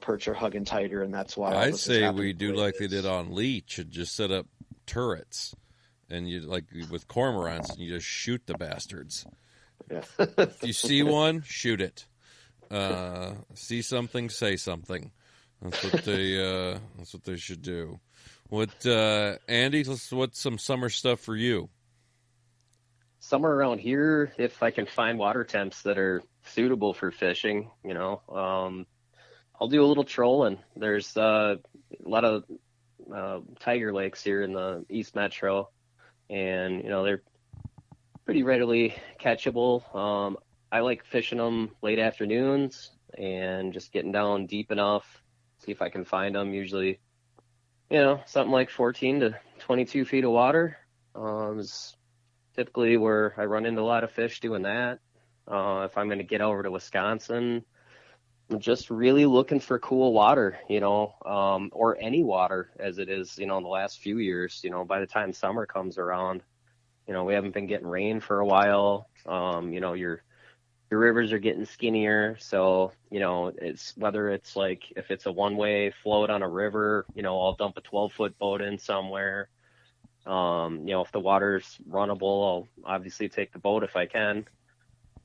perch are hugging tighter, and that's why. I say we do like they did on Leech and just set up turrets, and you like with cormorants, and you just shoot the bastards. Yeah. If you see one, shoot it. See something, say something. That's what they should do. What, Andy? What's some summer stuff for you? Summer around here, if I can find water temps that are suitable for fishing, I'll do a little trolling. There's a lot of tiger lakes here in the East Metro, and they're pretty readily catchable. I like fishing them late afternoons and just getting down deep enough, see if I can find them. Usually, something like 14 to 22 feet of water is typically where I run into a lot of fish doing that. If I'm going to get over to Wisconsin, I'm just really looking for cool water, or any water as it is, in the last few years. By the time summer comes around, we haven't been getting rain for a while. Your rivers are getting skinnier, so it's whether it's like if it's a one-way float on a river, I'll dump a 12-foot boat in somewhere. If the water's runnable, I'll obviously take the boat if I can.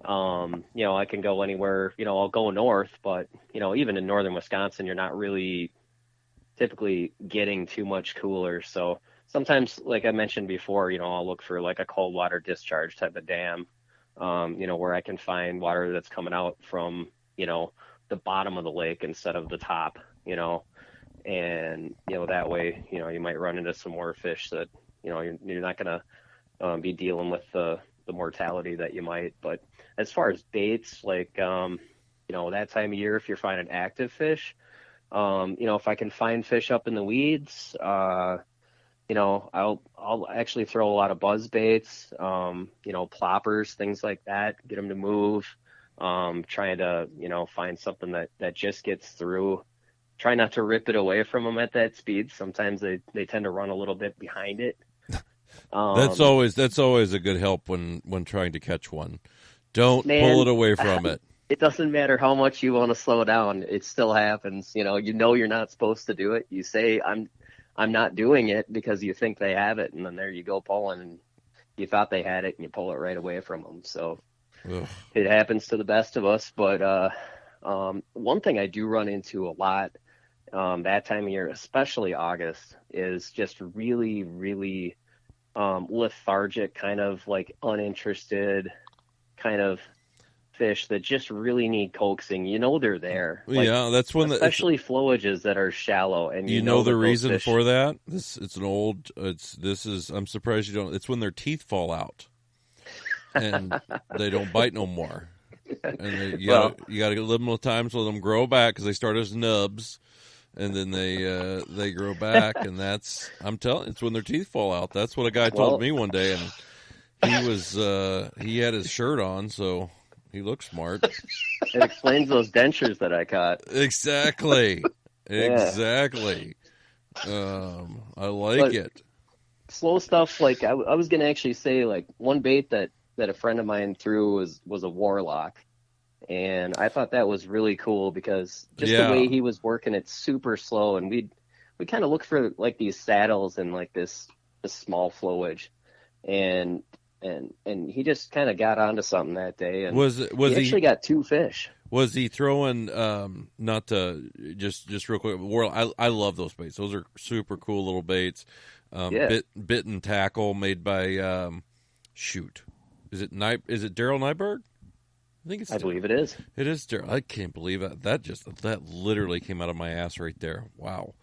I can go anywhere. I'll go north, but even in northern Wisconsin, you're not really typically getting too much cooler. So sometimes, like I mentioned before, I'll look for like a cold water discharge type of dam. Where I can find water that's coming out from, the bottom of the lake instead of the top, and, that way, you might run into some more fish that, you're not going to be dealing with the mortality that you might. But as far as baits, like, that time of year, if you're finding active fish, if I can find fish up in the weeds, I'll actually throw a lot of buzz baits, ploppers, things like that, get them to move, trying to, find something that just gets through. Try not to rip it away from them at that speed. Sometimes they tend to run a little bit behind it. That's always a good help when trying to catch one. Don't pull it away from it. It doesn't matter how much you want to slow down. It still happens. You're not supposed to do it. You say, I'm not doing it because you think they have it, and then there you go pulling, and you thought they had it, and you pull it right away from them. So It happens to the best of us. But one thing I do run into a lot that time of year, especially August, is just really, really lethargic, kind of like uninterested kind of fish that just really need coaxing. They're there. Yeah, that's when especially flowages that are shallow, and the reason for that. I'm surprised you don't. It's when their teeth fall out and they don't bite no more. And you got to give them times to let them grow back, because they start as nubs, and then they grow back, and I'm telling, it's when their teeth fall out. That's what a guy told me one day, and he had his shirt on, so. He looks smart. It explains those dentures that I caught. Exactly. Exactly. I like it. Slow stuff, like I was going to actually say, like, one bait that a friend of mine threw was a warlock. And I thought that was really cool because just the way he was working it super slow. And we kind of look for like these saddles and like this small flowage. And he just kind of got onto something that day, and he actually got 2 fish. Was he throwing? Not to just real quick. I love those baits. Those are super cool little baits. Bit and tackle made by Is it Daryl Nyberg? I believe it is. It is Daryl. I can't believe it. That literally came out of my ass right there. Wow.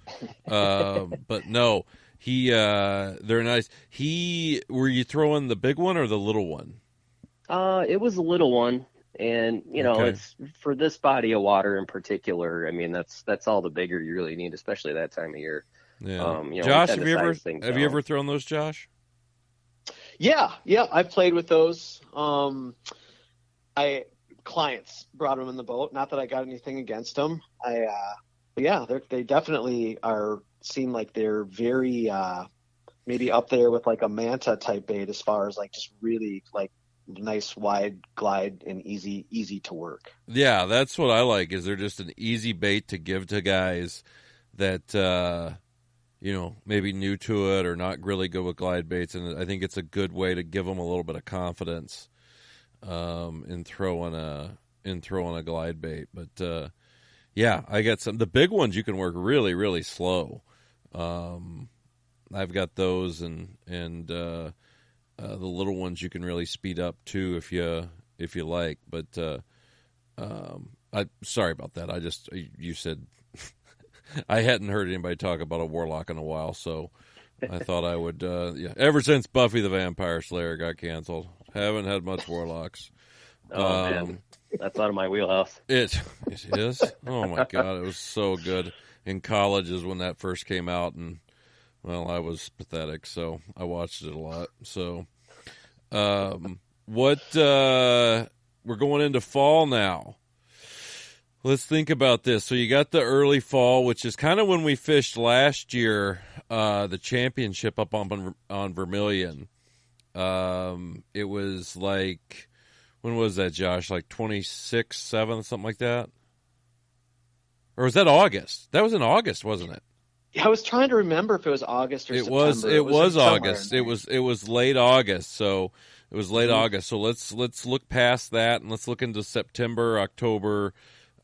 But no. They're nice. Were you throwing the big one or the little one? It was a little one. And, Okay. it's for this body of water in particular. I mean, that's all the bigger you really need, especially that time of year. Yeah. We Josh, tend to size things have you down. ever thrown those, Josh? Yeah, I've played with those. Clients brought them in the boat. Not that I got anything against them. They definitely seem like they're very maybe up there with like a manta type bait as far as like just really like nice wide glide and easy to work. Yeah, that's what I like. Is they're just an easy bait to give to guys that maybe new to it or not really good with glide baits, and I think it's a good way to give them a little bit of confidence in throwing a glide bait. But I got some. The big ones you can work really really slow. I've got those, and the little ones you can really speed up too if you like. But sorry about that. You said I hadn't heard anybody talk about a warlock in a while, so I thought I would. Ever since Buffy the Vampire Slayer got canceled, haven't had much warlocks. Oh man, that's out of my wheelhouse. It is. Oh my god, it was so good. In college is when that first came out, and well, I was pathetic, so I watched it a lot. So, we're going into fall now. Let's think about this. So you got the early fall, which is kind of when we fished last year, the championship up on Vermilion. It was like, when was that, Josh? Like 26th, 7th, something like that? Or was that August? That was in August, wasn't it? Yeah, I was trying to remember if it was August or September. It was August. It was late August. So it was late August. So let's look past that and let's look into September, October,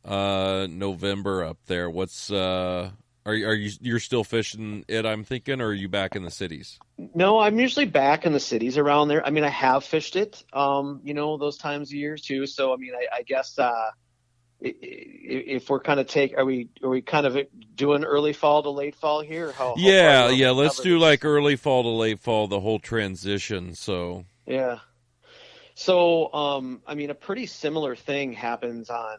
November up there. What's you're still fishing it, I'm thinking, or are you back in the cities? No, I'm usually back in the cities around there. I mean, I have fished it, those times of years too. So, I mean, I guess, if we're kind of are we kind of doing early fall to late fall here? Or how let's do like early fall to late fall, the whole transition. So, yeah. So, I mean, a pretty similar thing happens on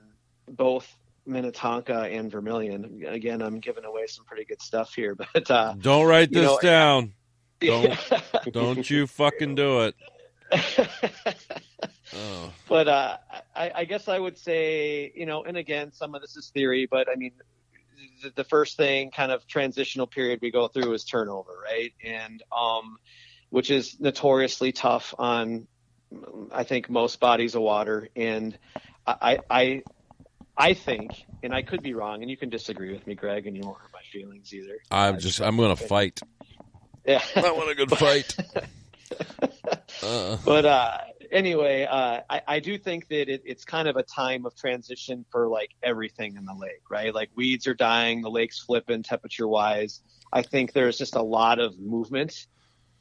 both Minnetonka and Vermilion. Again, I'm giving away some pretty good stuff here, but don't write this down. Don't you fucking do it. Oh. But I guess I would say, and again, some of this is theory, but I mean, the first thing, kind of transitional period we go through is turnover, right? And which is notoriously tough on, I think, most bodies of water. And I think, and I could be wrong, and you can disagree with me, Greg, and you won't hurt my feelings either. I'm going to fight. Yeah. I want a good fight. But anyway, I do think that it's kind of a time of transition for like everything in the lake, right? Like weeds are dying, the lake's flipping temperature wise. I think there's just a lot of movement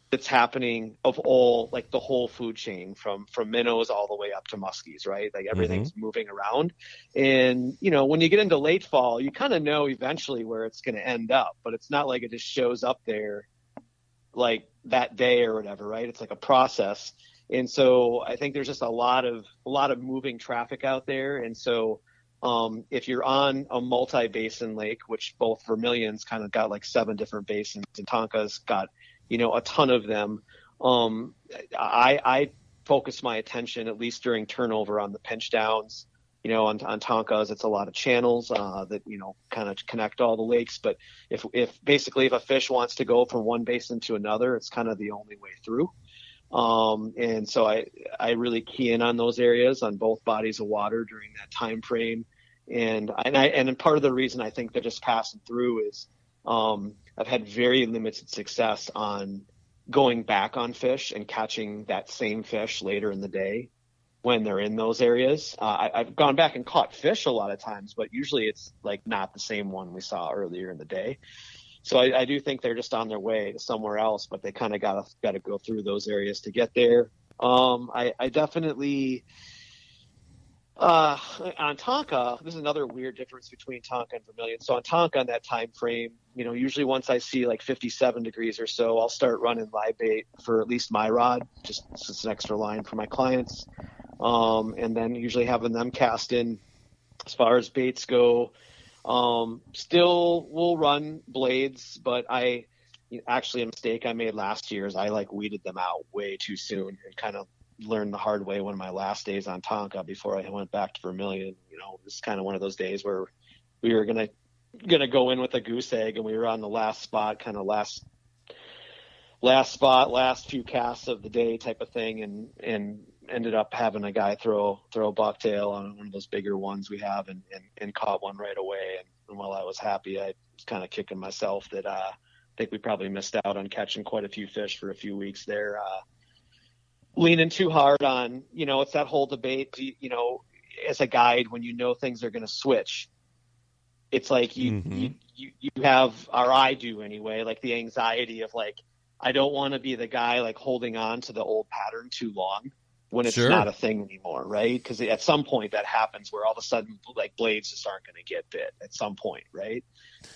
that's happening of all, like the whole food chain from minnows all the way up to muskies, right? Like everything's moving around. And, when you get into late fall, you kind of know eventually where it's going to end up, but it's not like it just shows up there like that day or whatever, right? It's like a process. And so I think there's just a lot of moving traffic out there. And so if you're on a multi-basin lake, which both Vermilion's kind of got like 7 different basins and Tonka's got, a ton of them, I focus my attention, at least during turnover, on the pinch downs. On Tonka's, it's a lot of channels that, kind of connect all the lakes. But if a fish wants to go from one basin to another, it's kind of the only way through. And so I really key in on those areas on both bodies of water during that time frame. And part of the reason I think they're just passing through is I've had very limited success on going back on fish and catching that same fish later in the day when they're in those areas. I've gone back and caught fish a lot of times, but usually it's like not the same one we saw earlier in the day. So I do think they're just on their way to somewhere else, but they kind of got to go through those areas to get there. I definitely on Tonka, this is another weird difference between Tonka and Vermilion. So on Tonka, in that time frame, usually once I see like 57 degrees or so, I'll start running live bait for at least my rod, just as an extra line for my clients. and then usually having them cast in. As far as baits go, still will run blades, but actually a mistake I made last year is I weeded them out way too soon and kind of learned the hard way one of my last days on Tonka before I went back to Vermilion. It was kind of one of those days where we were gonna go in with a goose egg, and we were on the last spot, kind of last spot, last few casts of the day type of thing, and ended up having a guy throw a bucktail on one of those bigger ones we have, and caught one right away. And while I was happy, I was kind of kicking myself that I think we probably missed out on catching quite a few fish for a few weeks there. Leaning too hard on, it's that whole debate, as a guide, when things are going to switch, it's like you have, or I do anyway, the anxiety of I don't want to be the guy holding on to the old pattern too long when it's not a thing anymore, right? Because at some point that happens where all of a sudden blades just aren't going to get bit at some point, right?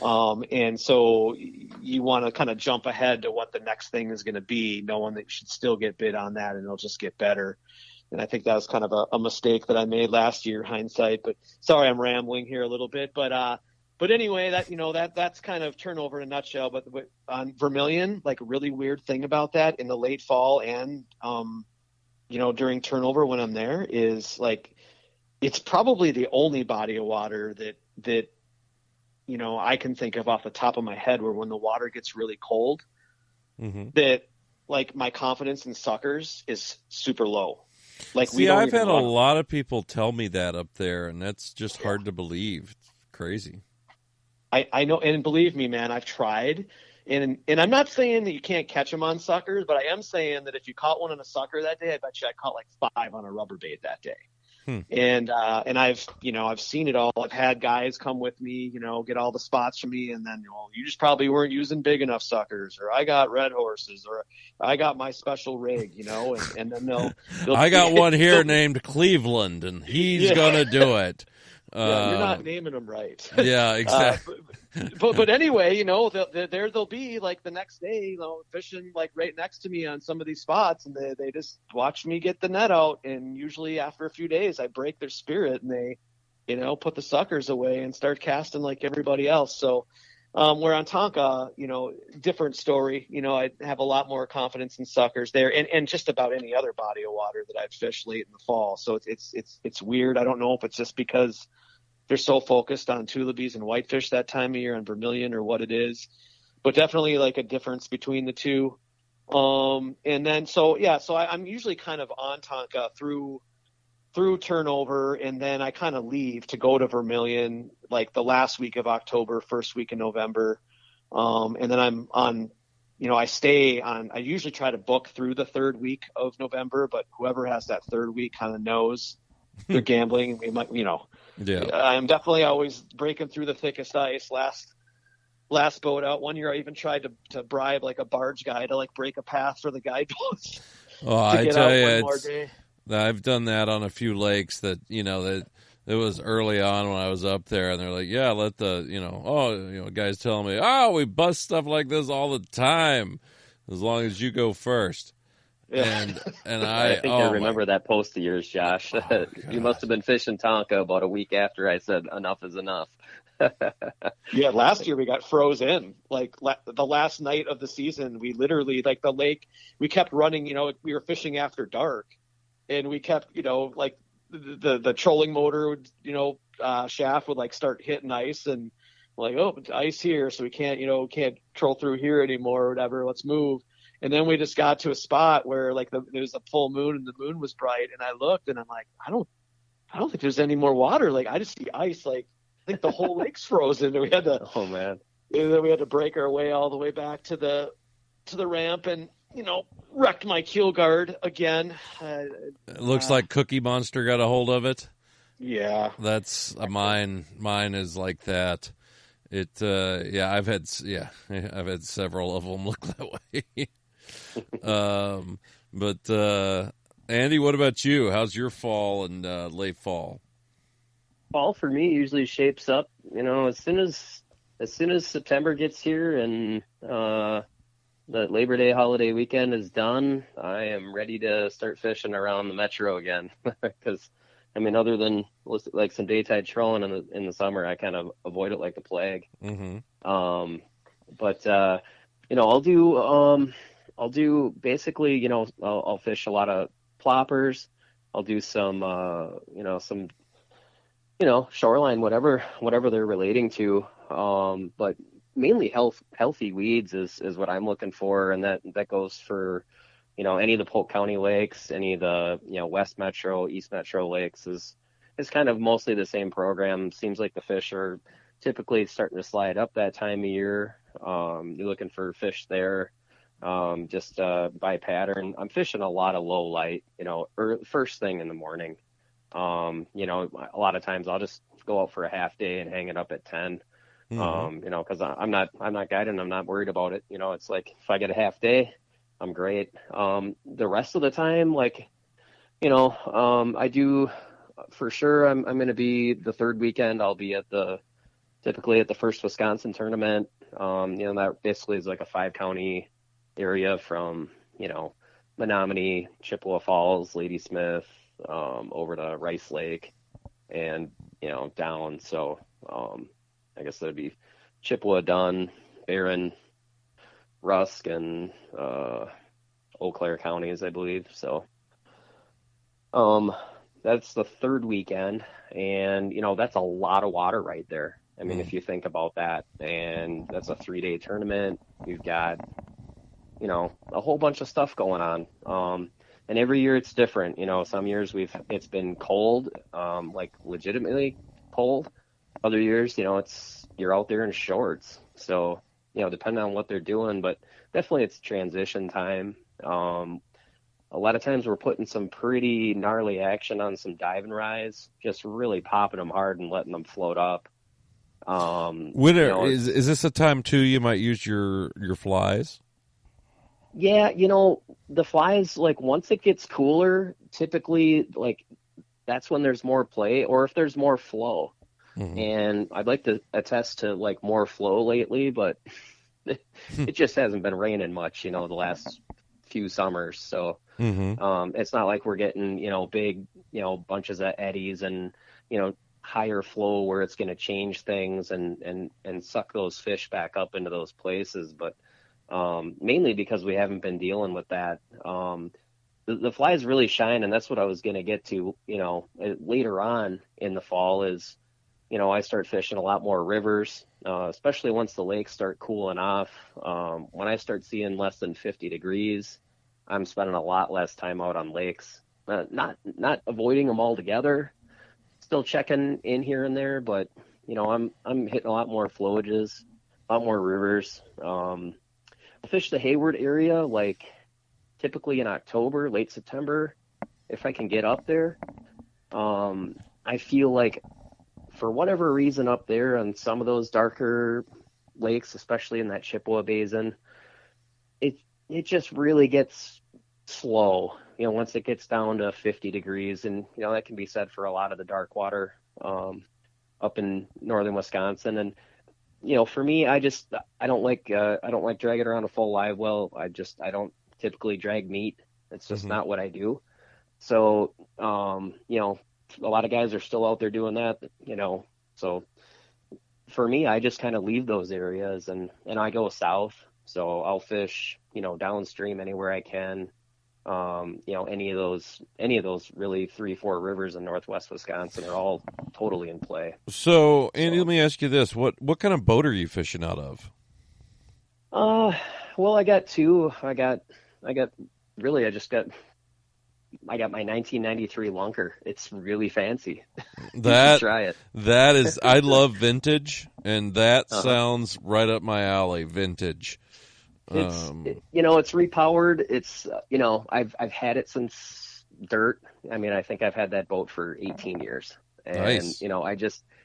And so you want to kind of jump ahead to what the next thing is going to be, knowing that you should still get bit on that and it'll just get better. And I think that was kind of a mistake that I made last year, hindsight. But sorry, I'm rambling here a little bit. But anyway, that's kind of turnover in a nutshell. But on Vermilion, a really weird thing about that in the late fall and during turnover when I'm there is it's probably the only body of water that I can think of off the top of my head where when the water gets really cold, that my confidence in suckers is super low. I've had a lot of people tell me that up there, and that's just hard to believe. It's crazy. I know, and believe me, man, I've tried, and I'm not saying that you can't catch them on suckers, but I am saying that if you caught one on a sucker that day, I bet you I caught 5 on a rubber bait that day. And I've seen it all. I've had guys come with me, get all the spots from me, and then you just probably weren't using big enough suckers, or I got red horses, or I got my special rig, and then they'll I got one here named Cleveland, and he's gonna do it. You're not naming them right. Yeah, exactly. But anyway, they'll be the next day, fishing right next to me on some of these spots, and they just watch me get the net out, and usually after a few days, I break their spirit, and they, put the suckers away and start casting like everybody else. So, where on Tonka, different story. I have a lot more confidence in suckers there, and just about any other body of water that I've fished late in the fall. So it's weird. I don't know if it's just because they're so focused on tulipies and whitefish that time of year on Vermilion or what it is, but definitely a difference between the two. And then, so I'm usually kind of on Tonka through turnover, and then I kind of leave to go to Vermilion the last week of October, first week in November. And then I'm on, I usually try to book through the third week of November, but whoever has that third week kind of knows they're gambling. We might, Yeah. I'm definitely always breaking through the thickest ice. Last boat out one year, I even tried to bribe a barge guy to break a path for the guideboats. Oh, I tell you, I've done that on a few lakes that that it was early on when I was up there, and they're like, yeah, let the guys telling me, we bust stuff like this all the time, as long as you go first. Yeah. And I think I remember that post of yours, Josh. Oh, you must have been fishing Tonka about a week after I said enough is enough. Yeah, last year we got frozen. The last night of the season, we literally the lake. We kept running. We were fishing after dark, and we kept the trolling motor would shaft would start hitting ice, and ice here, so we can't can't troll through here anymore or whatever. Let's move. And then we just got to a spot where there was a full moon and the moon was bright, and I looked and I'm like, I don't think there's any more water. I just see ice. I think the whole lake's frozen. And we had to and then we had to break our way all the way back to the ramp, and wrecked my keel guard again. It looks like Cookie Monster got a hold of it. Yeah, that's mine. Mine is like that. I've had several of them look that way. But Andy, what about you? How's your fall and late fall? Fall for me usually shapes up, as soon as September gets here, and the Labor Day holiday weekend is done, I am ready to start fishing around the metro again. Because, I mean, other than like some daytime trolling in the summer, I kind of avoid it like the plague. But I'll do basically, I'll fish a lot of ploppers. I'll do some shoreline, whatever they're relating to. But mainly healthy weeds is what I'm looking for, and that goes for, any of the Polk County lakes, any of the, West Metro, East Metro lakes is kind of mostly the same program. Seems like the fish are typically starting to slide up that time of year. You're looking for fish there, just by pattern. I'm fishing a lot of low light, first thing in the morning. A lot of times I'll just go out for a half day and hang it up at 10. Because I'm not guiding. I'm not worried about it. It's like if I get a half day, I'm great. The rest of the time, I do for sure. I'm going to be the third weekend. I'll be typically at the First Wisconsin tournament. That basically is like a 5-county area from, Menominee, Chippewa Falls, Ladysmith, over to Rice Lake and, down. So, I guess that'd be Chippewa, Dunn, Barron, Rusk, and Eau Claire counties, I believe. So that's the third weekend, and that's a lot of water right there. I mean, if you think about that, and that's a 3-day tournament. You've got a whole bunch of stuff going on. And every year it's different. Some years it's been cold, like legitimately cold. Other years, you're out there in shorts. So, depending on what they're doing, but definitely it's transition time. A lot of times we're putting some pretty gnarly action on some dive and rise, just really popping them hard and letting them float up. Is this a time too you might use your flies? Yeah, the flies, once it gets cooler, typically that's when there's more play, or if there's more flow. And I'd like to attest to more flow lately, but it just hasn't been raining much, the last few summers. So it's not like we're getting, big, bunches of eddies and, higher flow where it's going to change things and suck those fish back up into those places. But mainly because we haven't been dealing with that. The flies really shine, and that's what I was going to get to, later on in the fall is, I start fishing a lot more rivers, especially once the lakes start cooling off. When I start seeing less than 50 degrees, I'm spending a lot less time out on lakes. Not avoiding them altogether, still checking in here and there, but I'm hitting a lot more flowages, a lot more rivers. I fish the Hayward area typically in October, late September, if I can get up there. I feel like for whatever reason up there on some of those darker lakes, especially in that Chippewa Basin, it just really gets slow, once it gets down to 50 degrees. And, that can be said for a lot of the dark water up in northern Wisconsin. And, for me, I don't like dragging around a full live well. I don't typically drag meat. It's just not what I do. So, a lot of guys are still out there doing that, so for me, I just kind of leave those areas and I go south. So I'll fish, downstream anywhere I can. Any of those really 3-4 rivers in northwest Wisconsin are all totally in play. So, Andy, let me ask you this: what kind of boat are you fishing out of? Well, I got two. I got my 1993 Lunker. It's really fancy. That try it. That is, I love vintage, and that sounds right up my alley. Vintage. It's it's repowered. It's I've had it since dirt. I mean, I think I've had that boat for 18 years, and nice.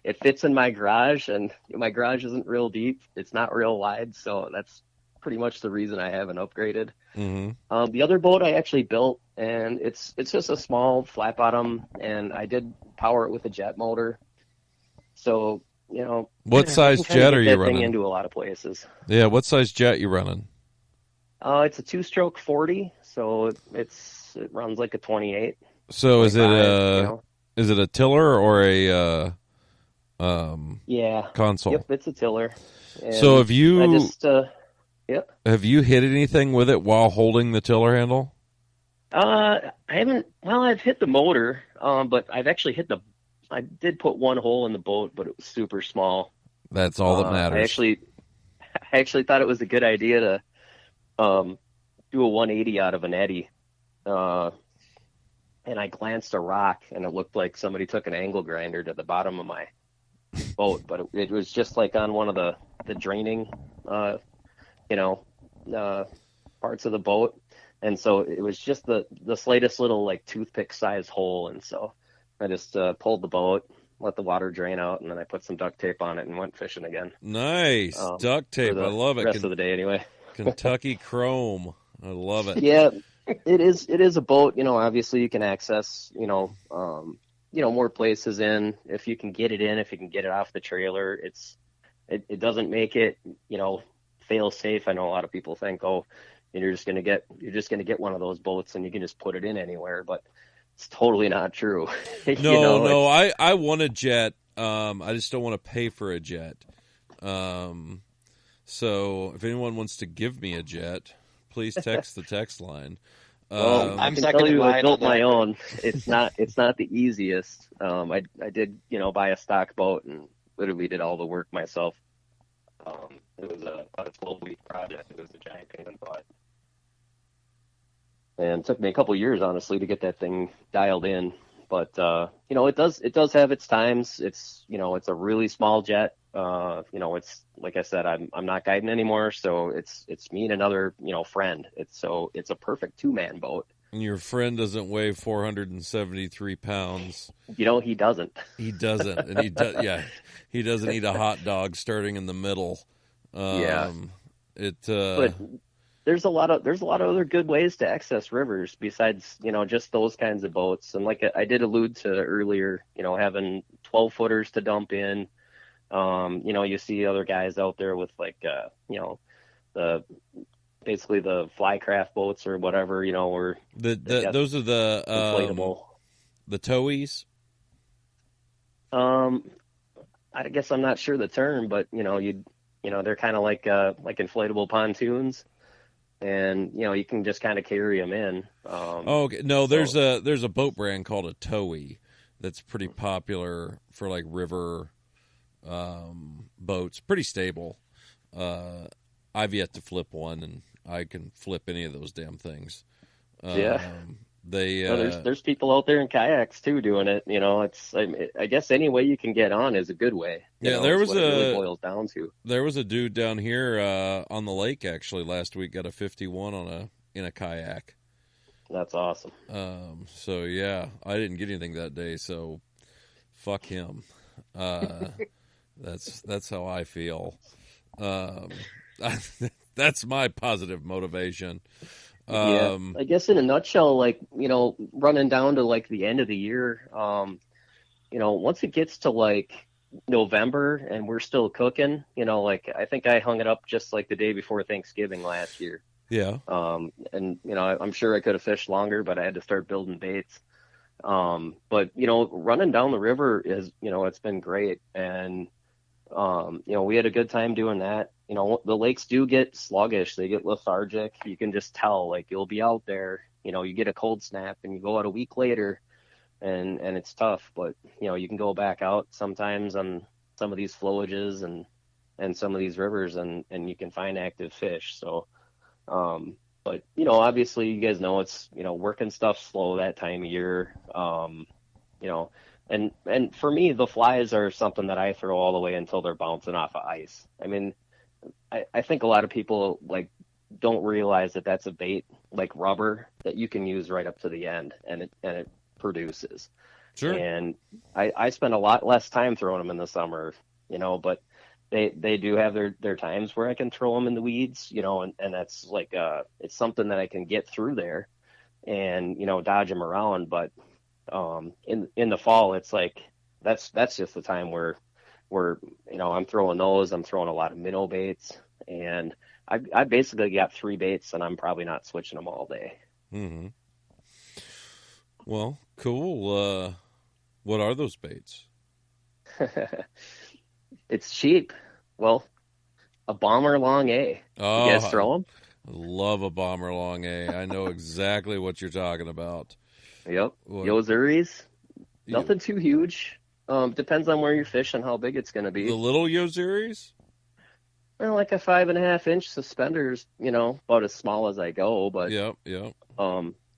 It fits in my garage, and my garage isn't real deep. It's not real wide, so that's pretty much the reason I haven't upgraded. The other boat I actually built, and it's just a small flat bottom, and I did power it with a jet motor. So what size jet are you running? Into a lot of places. Yeah, what size jet you running? It's a 2-stroke 40, so it runs like a 28. So is it 25, is it a tiller or a Yeah. console? Yep, it's a tiller. And So have you I just yep. have you hit anything with it while holding the tiller handle? I haven't. Well, I've hit the motor, but I've actually I did put one hole in the boat, but it was super small. That's all that matters. I actually thought it was a good idea to do a 180 out of an eddy. And I glanced a rock, and it looked like somebody took an angle grinder to the bottom of my boat, but it was just like on one of the draining, parts of the boat, and so it was just the slightest little like toothpick size hole, and so I just pulled the boat, let the water drain out, and then I put some duct tape on it and went fishing again. Nice duct tape. I love it. Rest of the day, anyway. Kentucky Chrome. I love it. Yeah, it is a boat. Obviously you can access, more places in if you can get it in, if you can get it off the trailer. It doesn't make it, fail safe. I know a lot of people think, oh, you're just gonna get one of those boats and you can just put it in anywhere, but it's totally not true. No, I want a jet. I just don't want to pay for a jet. So if anyone wants to give me a jet, please text the text line. Well, I can tell you I built my own. It's not the easiest. I did, buy a stock boat and literally did all the work myself. It was about a 12-week project. It was a giant pain in the butt. And it took me a couple years, honestly, to get that thing dialed in. But, it does have its times. It's a really small jet. It's like I said, I'm not guiding anymore, so it's me and another friend. It's a perfect 2-man boat. And your friend doesn't weigh 473 pounds. He doesn't. He doesn't, and he doesn't eat a hot dog starting in the middle. Yeah. But there's a lot of other good ways to access rivers besides just those kinds of boats. And like I did allude to earlier, having 12-footers to dump in. You see other guys out there with basically the flycraft boats or whatever, where those are the inflatable, the towies. I guess I'm not sure the term, but they're kind of like inflatable pontoons, and you can just kind of carry them in. Okay. No, there's a boat brand called a towee that's pretty popular for like river boats, pretty stable. I've yet to flip one, and I can flip any of those damn things. There's people out there in kayaks too doing it. I guess any way you can get on is a good way. There was it really boils down to. There was a dude down here on the lake actually last week, got a 51 in a kayak. That's awesome. So yeah, I didn't get anything that day, so fuck him. That's how I feel. That's my positive motivation. I guess in a nutshell, running down to the end of the year, once it gets to November and we're still cooking, I think I hung it up just the day before Thanksgiving last year. Yeah. And I'm sure I could have fished longer, but I had to start building baits. But running down the river is, it's been great. And, we had a good time doing that. The lakes do get sluggish. They get lethargic. You can just tell, you'll be out there, you get a cold snap and you go out a week later and it's tough, but you can go back out sometimes on some of these flowages and some of these rivers and you can find active fish. So, but obviously you guys know it's, working stuff slow that time of year. And for me, the flies are something that I throw all the way until they're bouncing off of ice. I mean, I think a lot of people don't realize that that's a bait like rubber that you can use right up to the end, and it produces. Sure. And I spend a lot less time throwing them in the summer, but they do have their times where I can throw them in the weeds, and that's it's something that I can get through there and dodge them around. But in the fall, it's that's just the time where I'm throwing those. I'm throwing a lot of minnow baits, and I basically got 3 baits, and I'm probably not switching them all day. Mm-hmm. Well, cool. What are those baits? It's cheap. Well, a Bomber Long A. Oh, You guys throw them? I love a Bomber Long A. I know exactly what you're talking about. Yep. What? Yozuris. Nothing too huge. Depends on where you fish and how big it's going to be. The little Yozuris? Well, like a 5.5-inch suspenders, about as small as I go. But Yep.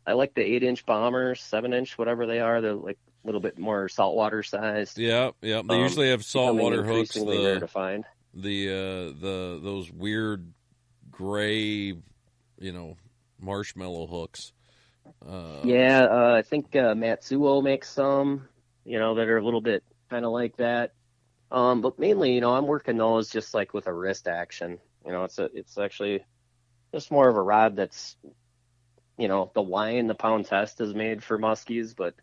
I like the 8-inch bombers, 7-inch, whatever they are. They're like a little bit more saltwater sized. Yep. They usually have saltwater hooks. Rare to find. Those weird gray, marshmallow hooks. I think Matsuo makes some, that are a little bit kind of like that. But mainly, I'm working those just like with a wrist action. It's actually just more of a rod that's, the line, the pound test is made for muskies, but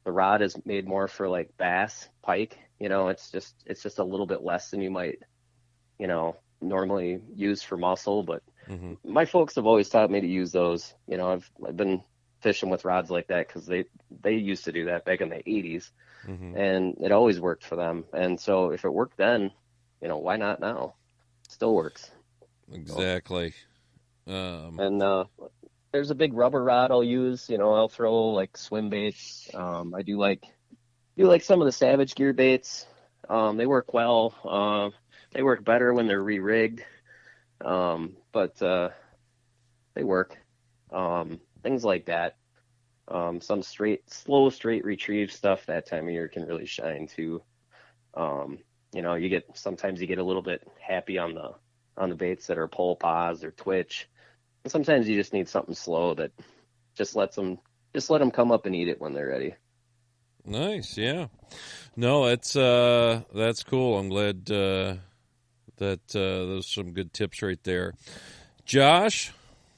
the rod is made more for like bass, pike. It's just a little bit less than you might, normally use for mussel. But my folks have always taught me to use those. I've been fishing with rods like that because they used to do that back in the 80s, and it always worked for them. And so if it worked then, why not now? It still works. Exactly. There's a big rubber rod I'll use. I'll throw like swim baits. I do like some of the Savage Gear baits. They work well. They work better when they're re-rigged, but they work. Things like that. Some slow straight retrieve stuff that time of year can really shine too. Sometimes you get a little bit happy on the baits that are pole pause or twitch. And sometimes you just need something slow that just let them come up and eat it when they're ready. Nice, yeah. No, that's cool. I'm glad that those are some good tips right there. Josh,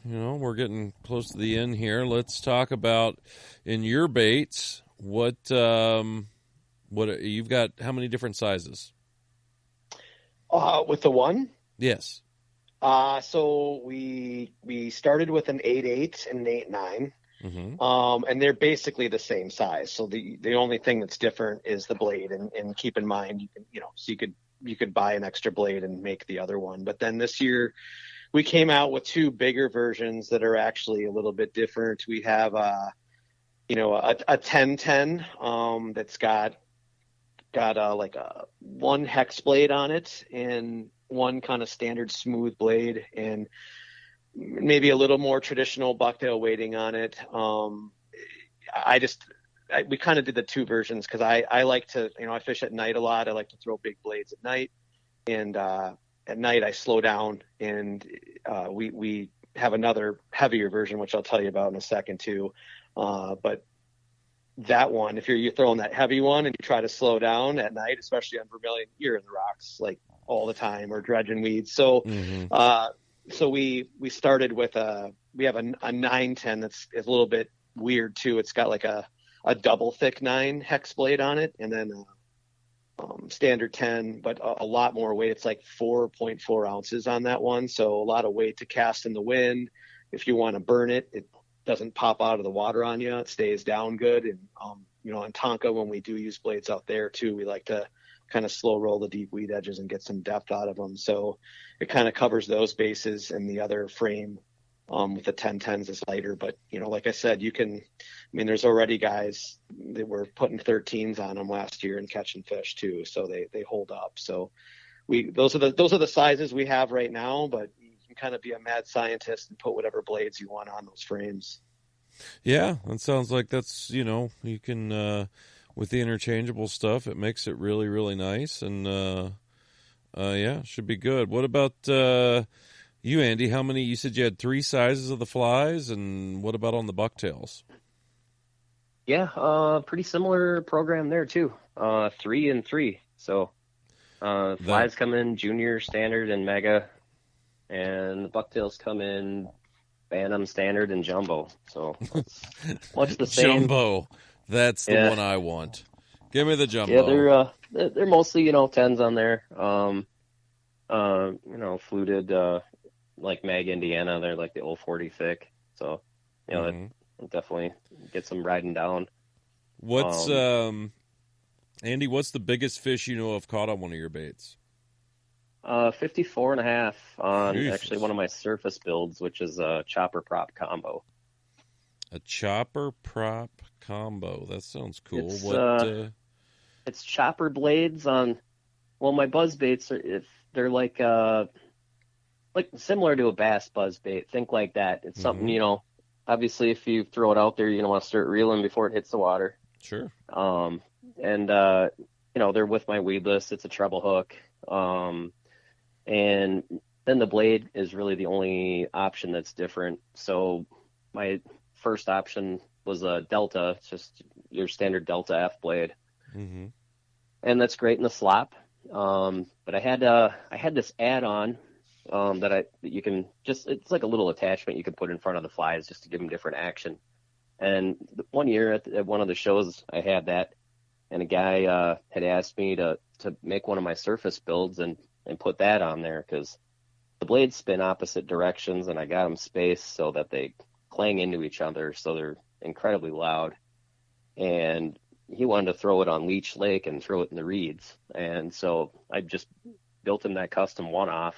we're getting close to the end here. Let's talk about in your baits. What you've got? How many different sizes? With the one? Yes. So we started with an 8.8 and an 8.9, and they're basically the same size. So the only thing that's different is the blade, and keep in mind you could buy an extra blade and make the other one. But then this year we came out with 2 bigger versions that are actually a little bit different. We have a 10-10 that's got like a 1 hex blade on it and 1 kind of standard smooth blade and maybe a little more traditional bucktail weighting on it. We kind of did the 2 versions because I like to, I fish at night a lot. I like to throw big blades at night, and at night I slow down, and we have another heavier version, which I'll tell you about in a second too. But that one, if you're throwing that heavy one and you try to slow down at night, especially on vermilion, you're in the rocks like all the time or dredging weeds. So, so we started with we have a 9-10 that's a little bit weird too. It's got like a double thick 9 hex blade on it, and then standard 10, but a lot more weight. It's like 4.4 ounces on that one. So a lot of weight to cast in the wind. If you want to burn it, it doesn't pop out of the water on you. It stays down good. And, on Tonka, when we do use blades out there too, we like to kind of slow roll the deep weed edges and get some depth out of them. So it kind of covers those bases, and the other frame with the 10-10s is lighter. But, like I said, there's already guys that were putting 13s on them last year and catching fish too. So they hold up. So those are the sizes we have right now, but you can kind of be a mad scientist and put whatever blades you want on those frames. Yeah, that sounds like that's, you can, with the interchangeable stuff, it makes it really, really nice. And, should be good. What about, you, Andy? How many? You said you had 3 sizes of the flies, and what about on the bucktails? Yeah, pretty similar program there too. 3 and 3. So flies come in junior, standard, and mega, and the bucktails come in Phantom, standard, and jumbo. So much the same. Jumbo, that's the one I want. Give me the jumbo. Yeah, they're mostly 10s on there. Fluted like Mag, Indiana. They're like the old 40 thick. So, you know, it definitely gets them riding down. What's Andy? What's the biggest fish you know of caught on one of your baits? 54.5 on Jesus. actually one of my surface builds, which is a chopper prop combo. A chopper prop combo. That sounds cool. It's chopper blades on. Well, my buzz baits they're like similar to a bass buzz bait. Think like that. It's something, you know. Obviously, if you throw it out there, you're gonna want to start reeling before it hits the water. Sure. And you know, they're with my weedless. It's a treble hook. And then the blade is really the only option that's different. So my first option was a Delta, it's just your standard Delta F blade. Mm-hmm. And that's great in the slop. But I had this add-on that you can just, it's like a little attachment you can put in front of the flies just to give them different action. And one year at one of the shows, I had that, and a guy had asked me to make one of my surface builds and put that on there because the blades spin opposite directions, and I got them spaced so that they clang into each other, so they're incredibly loud. And he wanted to throw it on Leech Lake and throw it in the reeds, and so I just built him that custom one-off.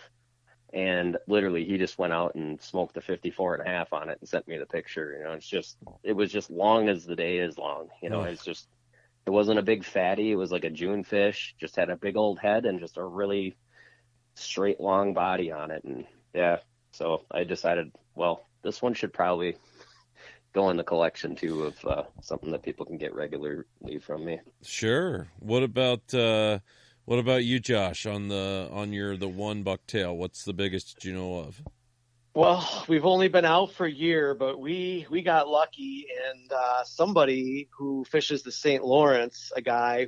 And literally, he just went out and smoked a 54.5 on it and sent me the picture. You know, it was just long as the day is long. You know, it wasn't a big fatty. It was like a June fish, just had a big old head and just a really straight, long body on it. And yeah, so I decided, well, this one should probably go in the collection too of something that people can get regularly from me. Sure. What about you, Josh, on the one bucktail? What's the biggest you know of? Well, we've only been out for a year, but we got lucky, and somebody who fishes the St. Lawrence, a guy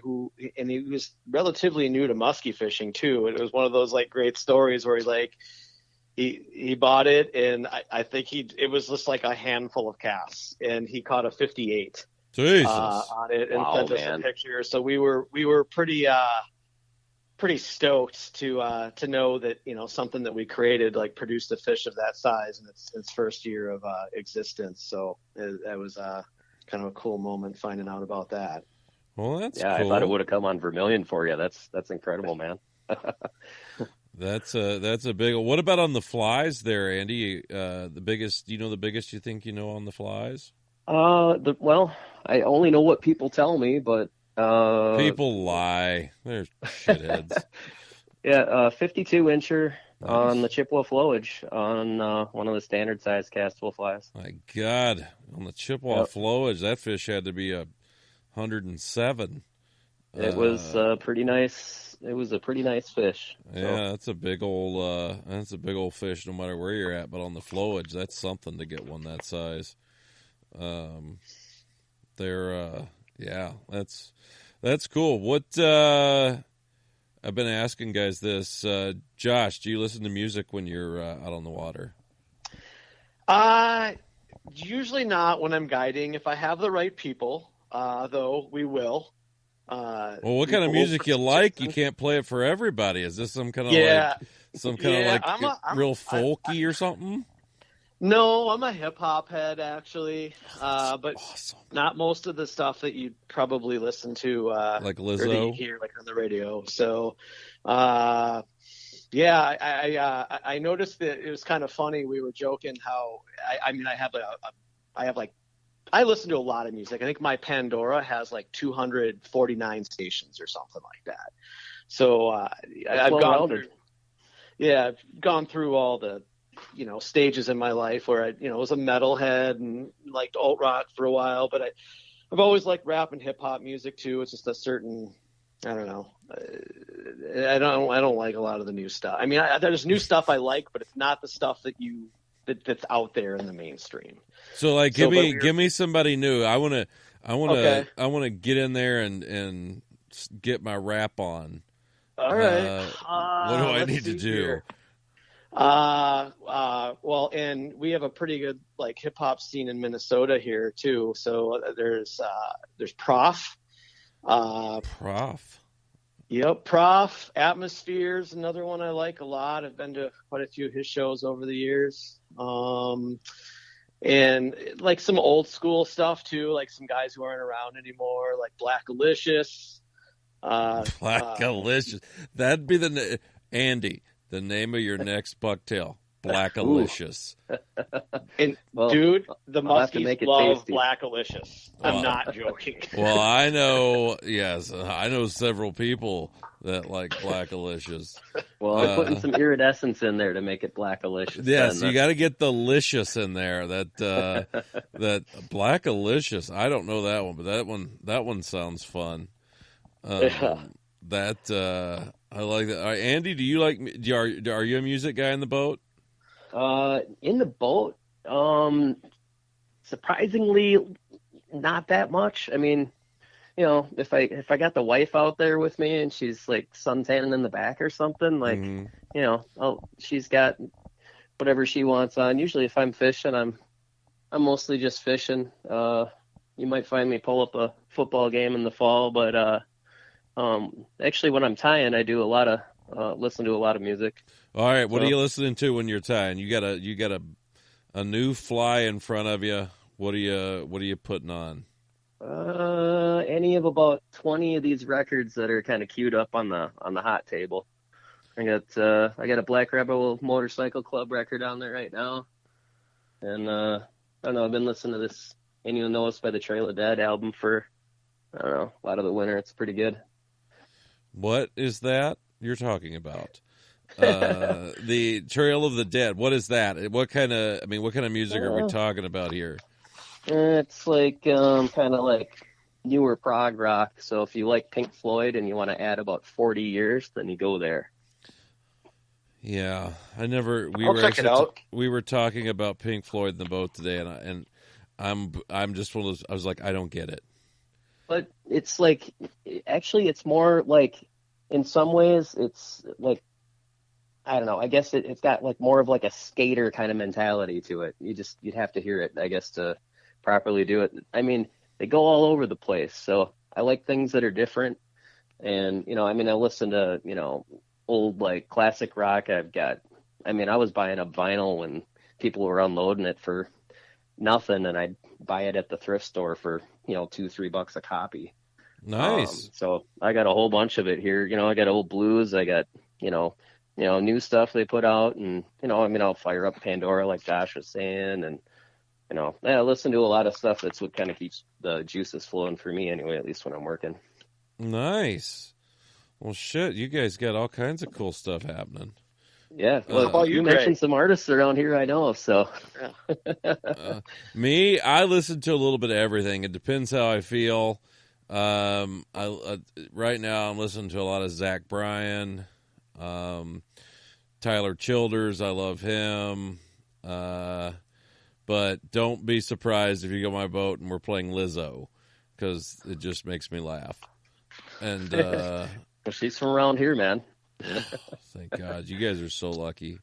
and he was relatively new to musky fishing too. And it was one of those like great stories where he bought it, and I think it was just like a handful of casts, and he caught a 58 on it and sent us a picture. So we were pretty stoked to know that, you know, something that we created like produced a fish of that size in its first year of existence. So that was kind of a cool moment finding out about that. Well, that's cool. I thought it would have come on Vermilion for you. That's incredible, man. That's a big one. What about on the flies there, Andy? The biggest you think you know on the flies? Well, I only know what people tell me, but people lie. They're shitheads. Yeah, 52 incher on the Chippewa flowage on one of the standard size castable flies. My God, on the Chippewa flowage, that fish had to be 107. It was pretty nice. It was a pretty nice fish. So. Yeah, that's a big old fish, no matter where you're at. But on the flowage, that's something to get one that size. That's cool. What I've been asking guys this, Josh, do you listen to music when you're out on the water? Usually not when I'm guiding. If I have the right people, though, we will. Well, what kind of music you like? You can't play it for everybody. Is this some kind of real folky or something? No, I'm a hip hop head actually, but awesome. Not most of the stuff that you probably listen to, like Lizzo, or that you hear like on the radio. So, I noticed that it was kind of funny. We were joking how I listen to a lot of music. I think my Pandora has like 249 stations or something like that. So I've gone through all the, you know, stages in my life where I, you know, was a metalhead and liked alt rock for a while, but I've always liked rap and hip hop music too. It's just a certain, I don't know. I don't like a lot of the new stuff. I mean, there's new stuff I like, but it's not the stuff that's out there in the mainstream. So like, give me somebody new. I want to get in there and get my rap on. All right. What do I need to do? Here. Well, and we have a pretty good like hip hop scene in Minnesota here too. So there's Prof. Prof. Yep, Prof. Atmosphere's another one I like a lot. I've been to quite a few of his shows over the years. And like some old school stuff too, like some guys who aren't around anymore, like Blackalicious. Blackalicious. That'd be Andy, the name of your next bucktail. Blackalicious. And Well, dude, the I'll have to make Muskies it love tasty. Blackalicious. I'm not joking. Well, I know several people that like Blackalicious. Well, I'm putting some iridescence in there to make it Blackalicious. Yes, you got to get the licious in there. That Blackalicious. I don't know that one, but that one sounds fun. Yeah. I like that. Andy, do you like? Are you a music guy in the boat? In the boat, surprisingly, not that much. I mean, if I got the wife out there with me and she's like suntanning in the back or something, like, she's got whatever she wants on. Usually, if I'm fishing, I'm mostly just fishing. You might find me pull up a football game in the fall, but actually, when I'm tying, I do listen to a lot of music. All right, what are you listening to when you're tying? You got a new fly in front of you. What are you putting on? Any of about 20 of these records that are kind of queued up on the hot table. I got a Black Rebel Motorcycle Club record on there right now, and I don't know. I've been listening to this "Ain't You Know Us" by the Trail of Dead album for I don't know a lot of the winter. It's pretty good. What is that you're talking about? The Trail of the Dead. What is that? What kind of music are we talking about here? It's like kind of like newer prog rock. So if you like Pink Floyd and you want to add about 40 years, then you go there. Yeah, I'll check it out. We were talking about Pink Floyd in the boat today, and I'm just one of those. I was like, I don't get it. But it's like, actually, it's more like, in some ways, it's like, I don't know. I guess it's got like more of like a skater kind of mentality to it. You'd have to hear it, I guess, to properly do it. I mean, they go all over the place. So I like things that are different. And, I listen to, old like classic rock. I was buying up vinyl when people were unloading it for nothing, and I'd buy it at the thrift store for, $2-3 a copy. Nice. So I got a whole bunch of it here. I got old blues. I got, new stuff they put out, and I'll fire up Pandora like Josh was saying, and I listen to a lot of stuff. That's what kind of keeps the juices flowing for me anyway, at least when I'm working. Nice. Well, shit, you guys got all kinds of cool stuff happening. Yeah, well, how about you, mentioned some artists around here I know, so. Me, I listen to a little bit of everything. It depends how I feel. Right now I'm listening to a lot of Zach Bryan, Tyler Childers. I love him. But don't be surprised if you go on my boat and we're playing Lizzo, because it just makes me laugh. And well, she's from around here, man. Thank God, you guys are so lucky.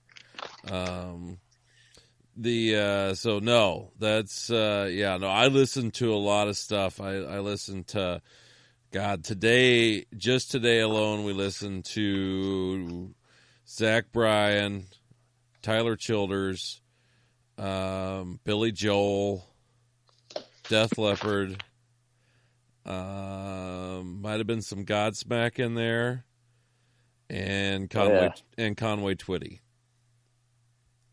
I listen to a lot of stuff. I listen to, just today alone, we listened to Zach Bryan, Tyler Childers, Billy Joel, Def Leppard, might have been some Godsmack in there, and Conway Twitty.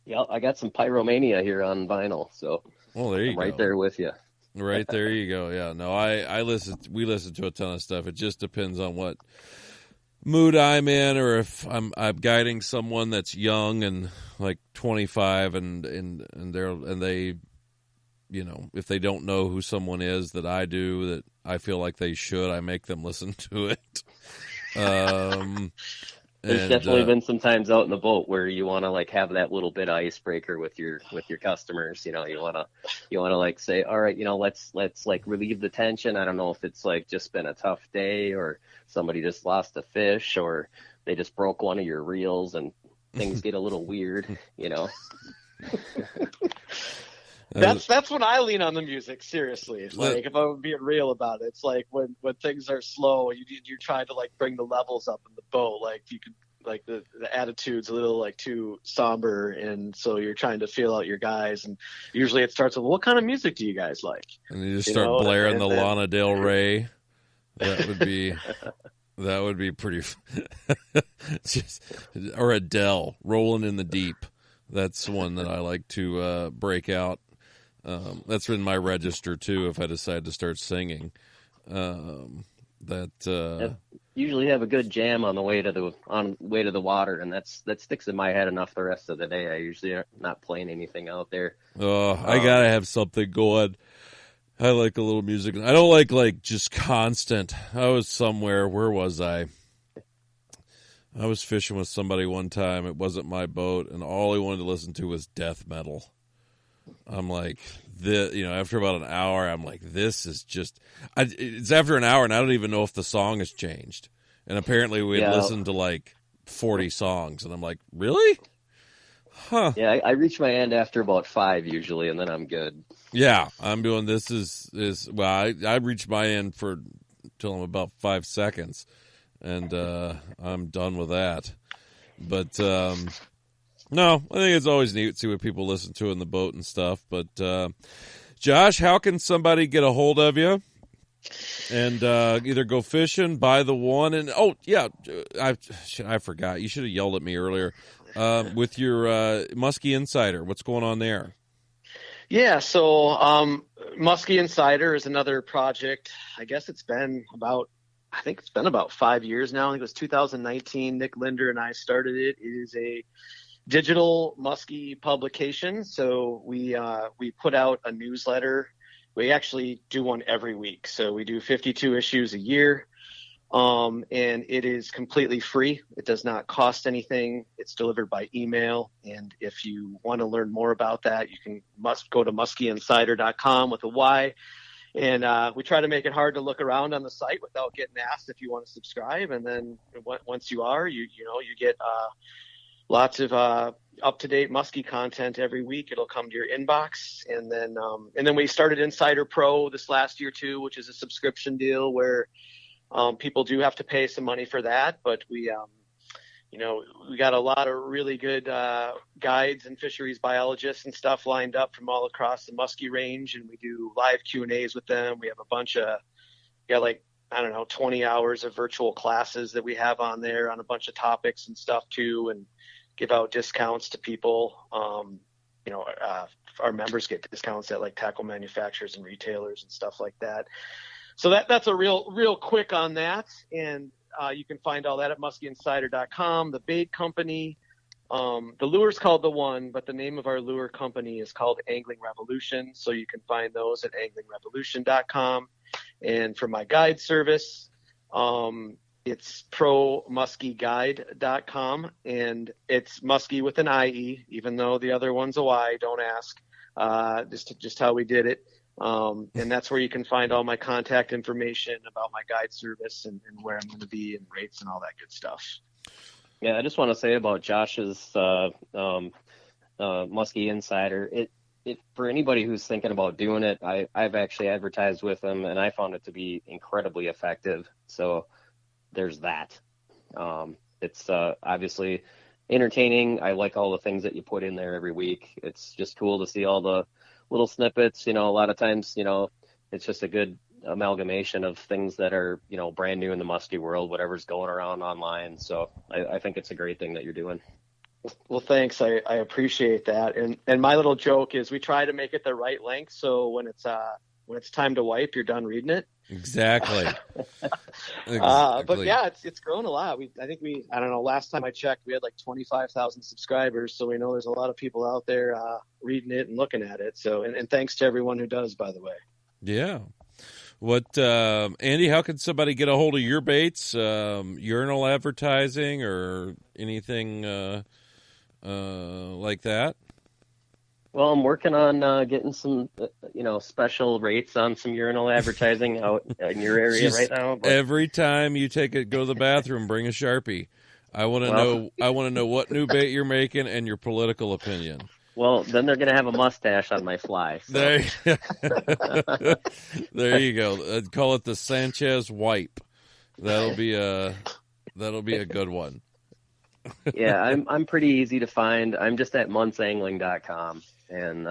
Yeah, I got some Pyromania here on vinyl, so there you go. Right there with you. Right there you go. Yeah, no, we listen to a ton of stuff. It just depends on what mood I'm in, or if I'm guiding someone that's young and like 25 and they, if they don't know who someone is that I do, that I feel like they should, I make them listen to it. There's definitely been some times out in the boat where you want to like have that little bit of icebreaker with your customers. You want to like say, all right, let's like relieve the tension. I don't know if it's like just been a tough day, or somebody just lost a fish, or they just broke one of your reels and things get a little weird, That's when I lean on the music. Seriously, like if I'm being real about it, it's like when things are slow, you're trying to like bring the levels up in the boat. Like you could, like the attitude's a little like too somber, and so you're trying to feel out your guys. And usually it starts with, "What kind of music do you guys like?" And you just start blaring the Lana Del Rey. That would be pretty. Or Adele, "Rolling in the Deep." That's one that I like to break out. That's in my register too. If I decide to start singing, usually have a good jam on the way to the water, and that sticks in my head enough the rest of the day. I usually are not playing anything out there. I gotta have something going. I like a little music. I don't like just constant. I was somewhere. Where was I? I was fishing with somebody one time. It wasn't my boat, and all he wanted to listen to was death metal. I'm like, after about an hour, I'm like, this is just. It's after an hour, and I don't even know if the song has changed. And apparently, we had listened to like 40 songs, and I'm like, really? Huh? Yeah, I reach my end after about 5 usually, and then I'm good. Yeah, I'm doing this well. I reach my end till I'm about 5 seconds. And I'm done with that. But, no, I think it's always neat to see what people listen to in the boat and stuff. But, Josh, how can somebody get a hold of you and either go fishing, buy the one? And, I forgot. You should have yelled at me earlier. With your Musky Insider, what's going on there? Yeah, so Musky Insider is another project. I guess it's been about 5 years now. I think it was 2019. Nick Linder and I started it. It is a digital Musky publication. So we put out a newsletter. We actually do one every week. So we do 52 issues a year. And it is completely free. It does not cost anything. It's delivered by email. And if you want to learn more about that, you must go to muskyinsider.com with a Y. And we try to make it hard to look around on the site without getting asked if you want to subscribe. And then once you are, you get lots of up-to-date Musky content every week. It'll come to your inbox. And then we started Insider Pro this last year too, which is a subscription deal where people do have to pay some money for that. But we got a lot of really good guides and fisheries biologists and stuff lined up from all across the Musky range, and we do live Q&As with them. We have a bunch of, 20 hours of virtual classes that we have on there on a bunch of topics and stuff too, and give out discounts to people. Our members get discounts at like tackle manufacturers and retailers and stuff like that. So that's a real quick on that. And you can find all that at muskyinsider.com. The bait company, the lure's called The One, but the name of our lure company is called Angling Revolution. So you can find those at anglingrevolution.com. And for my guide service, it's promuskyguide.com, and it's Musky with an IE, even though the other one's a Y. Don't ask. Just how we did it. And that's where you can find all my contact information about my guide service and where I'm going to be and rates and all that good stuff. Yeah, I just want to say about Josh's Musky Insider. It for anybody who's thinking about doing it, I've actually advertised with them, and I found it to be incredibly effective. So there's that. It's obviously entertaining. I like all the things that you put in there every week. It's just cool to see all the little snippets. A lot of times, it's just a good amalgamation of things that are, brand new in the musky world, whatever's going around online. So I think it's a great thing that you're doing. Well, thanks. I appreciate that. And my little joke is we try to make it the right length. So when it's time to wipe, you're done reading it. Exactly. But yeah, it's grown a lot. I don't know, last time I checked, we had like 25,000 subscribers. So we know there's a lot of people out there reading it and looking at it. So, and thanks to everyone who does, by the way. Yeah. What, Andy, how can somebody get a hold of your baits, urinal advertising or anything like that? Well, I'm working on getting some, special rates on some urinal advertising out in your area right now. But every time you go to the bathroom, bring a Sharpie. I want to know what new bait you're making and your political opinion. Well, then they're gonna have a mustache on my fly. So. There you go. I'd call it the Sanchez wipe. That'll be a good one. Yeah, I'm pretty easy to find. I'm just at muntzangling.com, and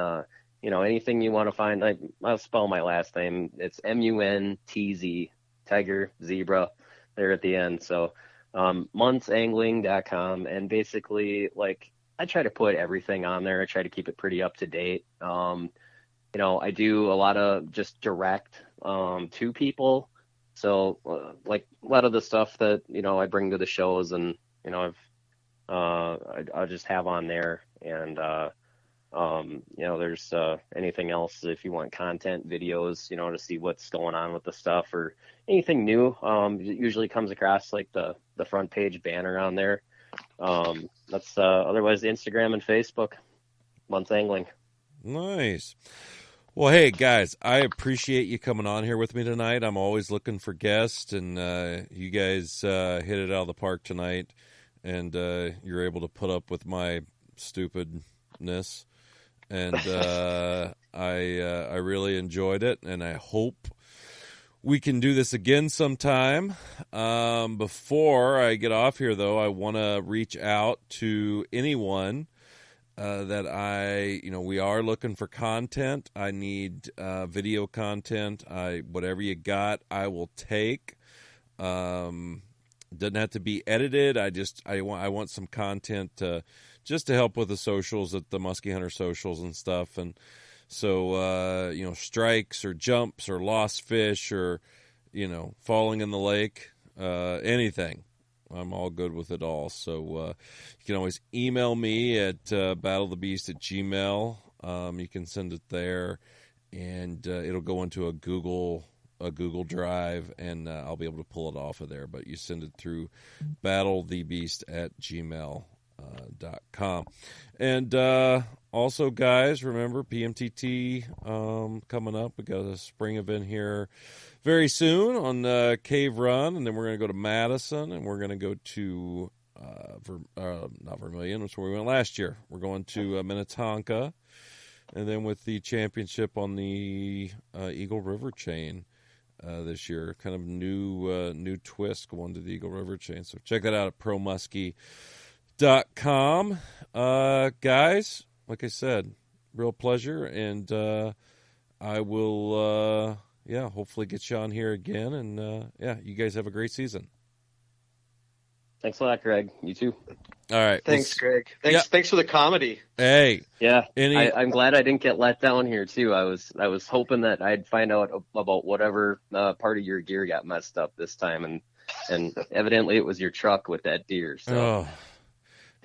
anything you want to find, I'll spell my last name. It's Muntz, tiger, zebra, there at the end. So muntzangling.com, and basically, I try to put everything on there. I try to keep it pretty up to date. I do a lot of just direct to people. So a lot of the stuff that I bring to the shows, and I'll just have on there, and there's anything else if you want content videos, to see what's going on with the stuff or anything new. It usually comes across the front page banner on there. That's otherwise Instagram and Facebook, Muntz Angling. Nice. Well, hey guys, I appreciate you coming on here with me tonight. I'm always looking for guests, and you guys hit it out of the park tonight, and you're able to put up with my stupidness, and I really enjoyed it, and I hope we can do this again sometime. Before I get off here, though, I want to reach out to anyone that we are looking for content. I need video content. Whatever you got, I will take. Doesn't have to be edited. I want some content just to help with the socials, at the Musky Hunter socials and stuff. And so strikes or jumps or lost fish or falling in the lake, anything. I'm all good with it all. So you can always email me at battlethebeast@gmail.com. You can send it there, and it'll go into a Google Drive, and I'll be able to pull it off of there. But you send it through battlethebeast@gmail.com. And also, guys, remember PMTT coming up. We got a spring event here very soon on Cave Run, and then we're going to go to Madison, and we're going to go to not Vermilion, that's where we went last year. We're going to Minnetonka, and then with the championship on the Eagle River chain this year, kind of new twist going to the Eagle River chain. So check that out at promusky.com. Guys, like I said, real pleasure, and I will hopefully get you on here again, and you guys have a great season. Thanks a lot, Greg. You too. All right. Thanks, Greg. Thanks for the comedy. Hey. Yeah. I'm glad I didn't get let down here too. I was hoping that I'd find out about whatever part of your gear got messed up this time, and evidently it was your truck with that deer. So. Oh,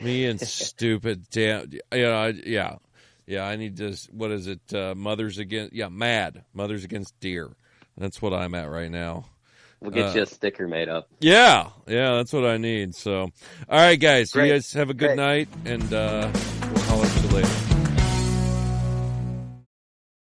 me and stupid damn. Yeah. I need to. What is it? Mothers Against Deer. That's what I'm at right now. We'll get you a sticker made up. Yeah, that's what I need. So, all right, guys. Great. You guys have a good night, and we'll holler at you later.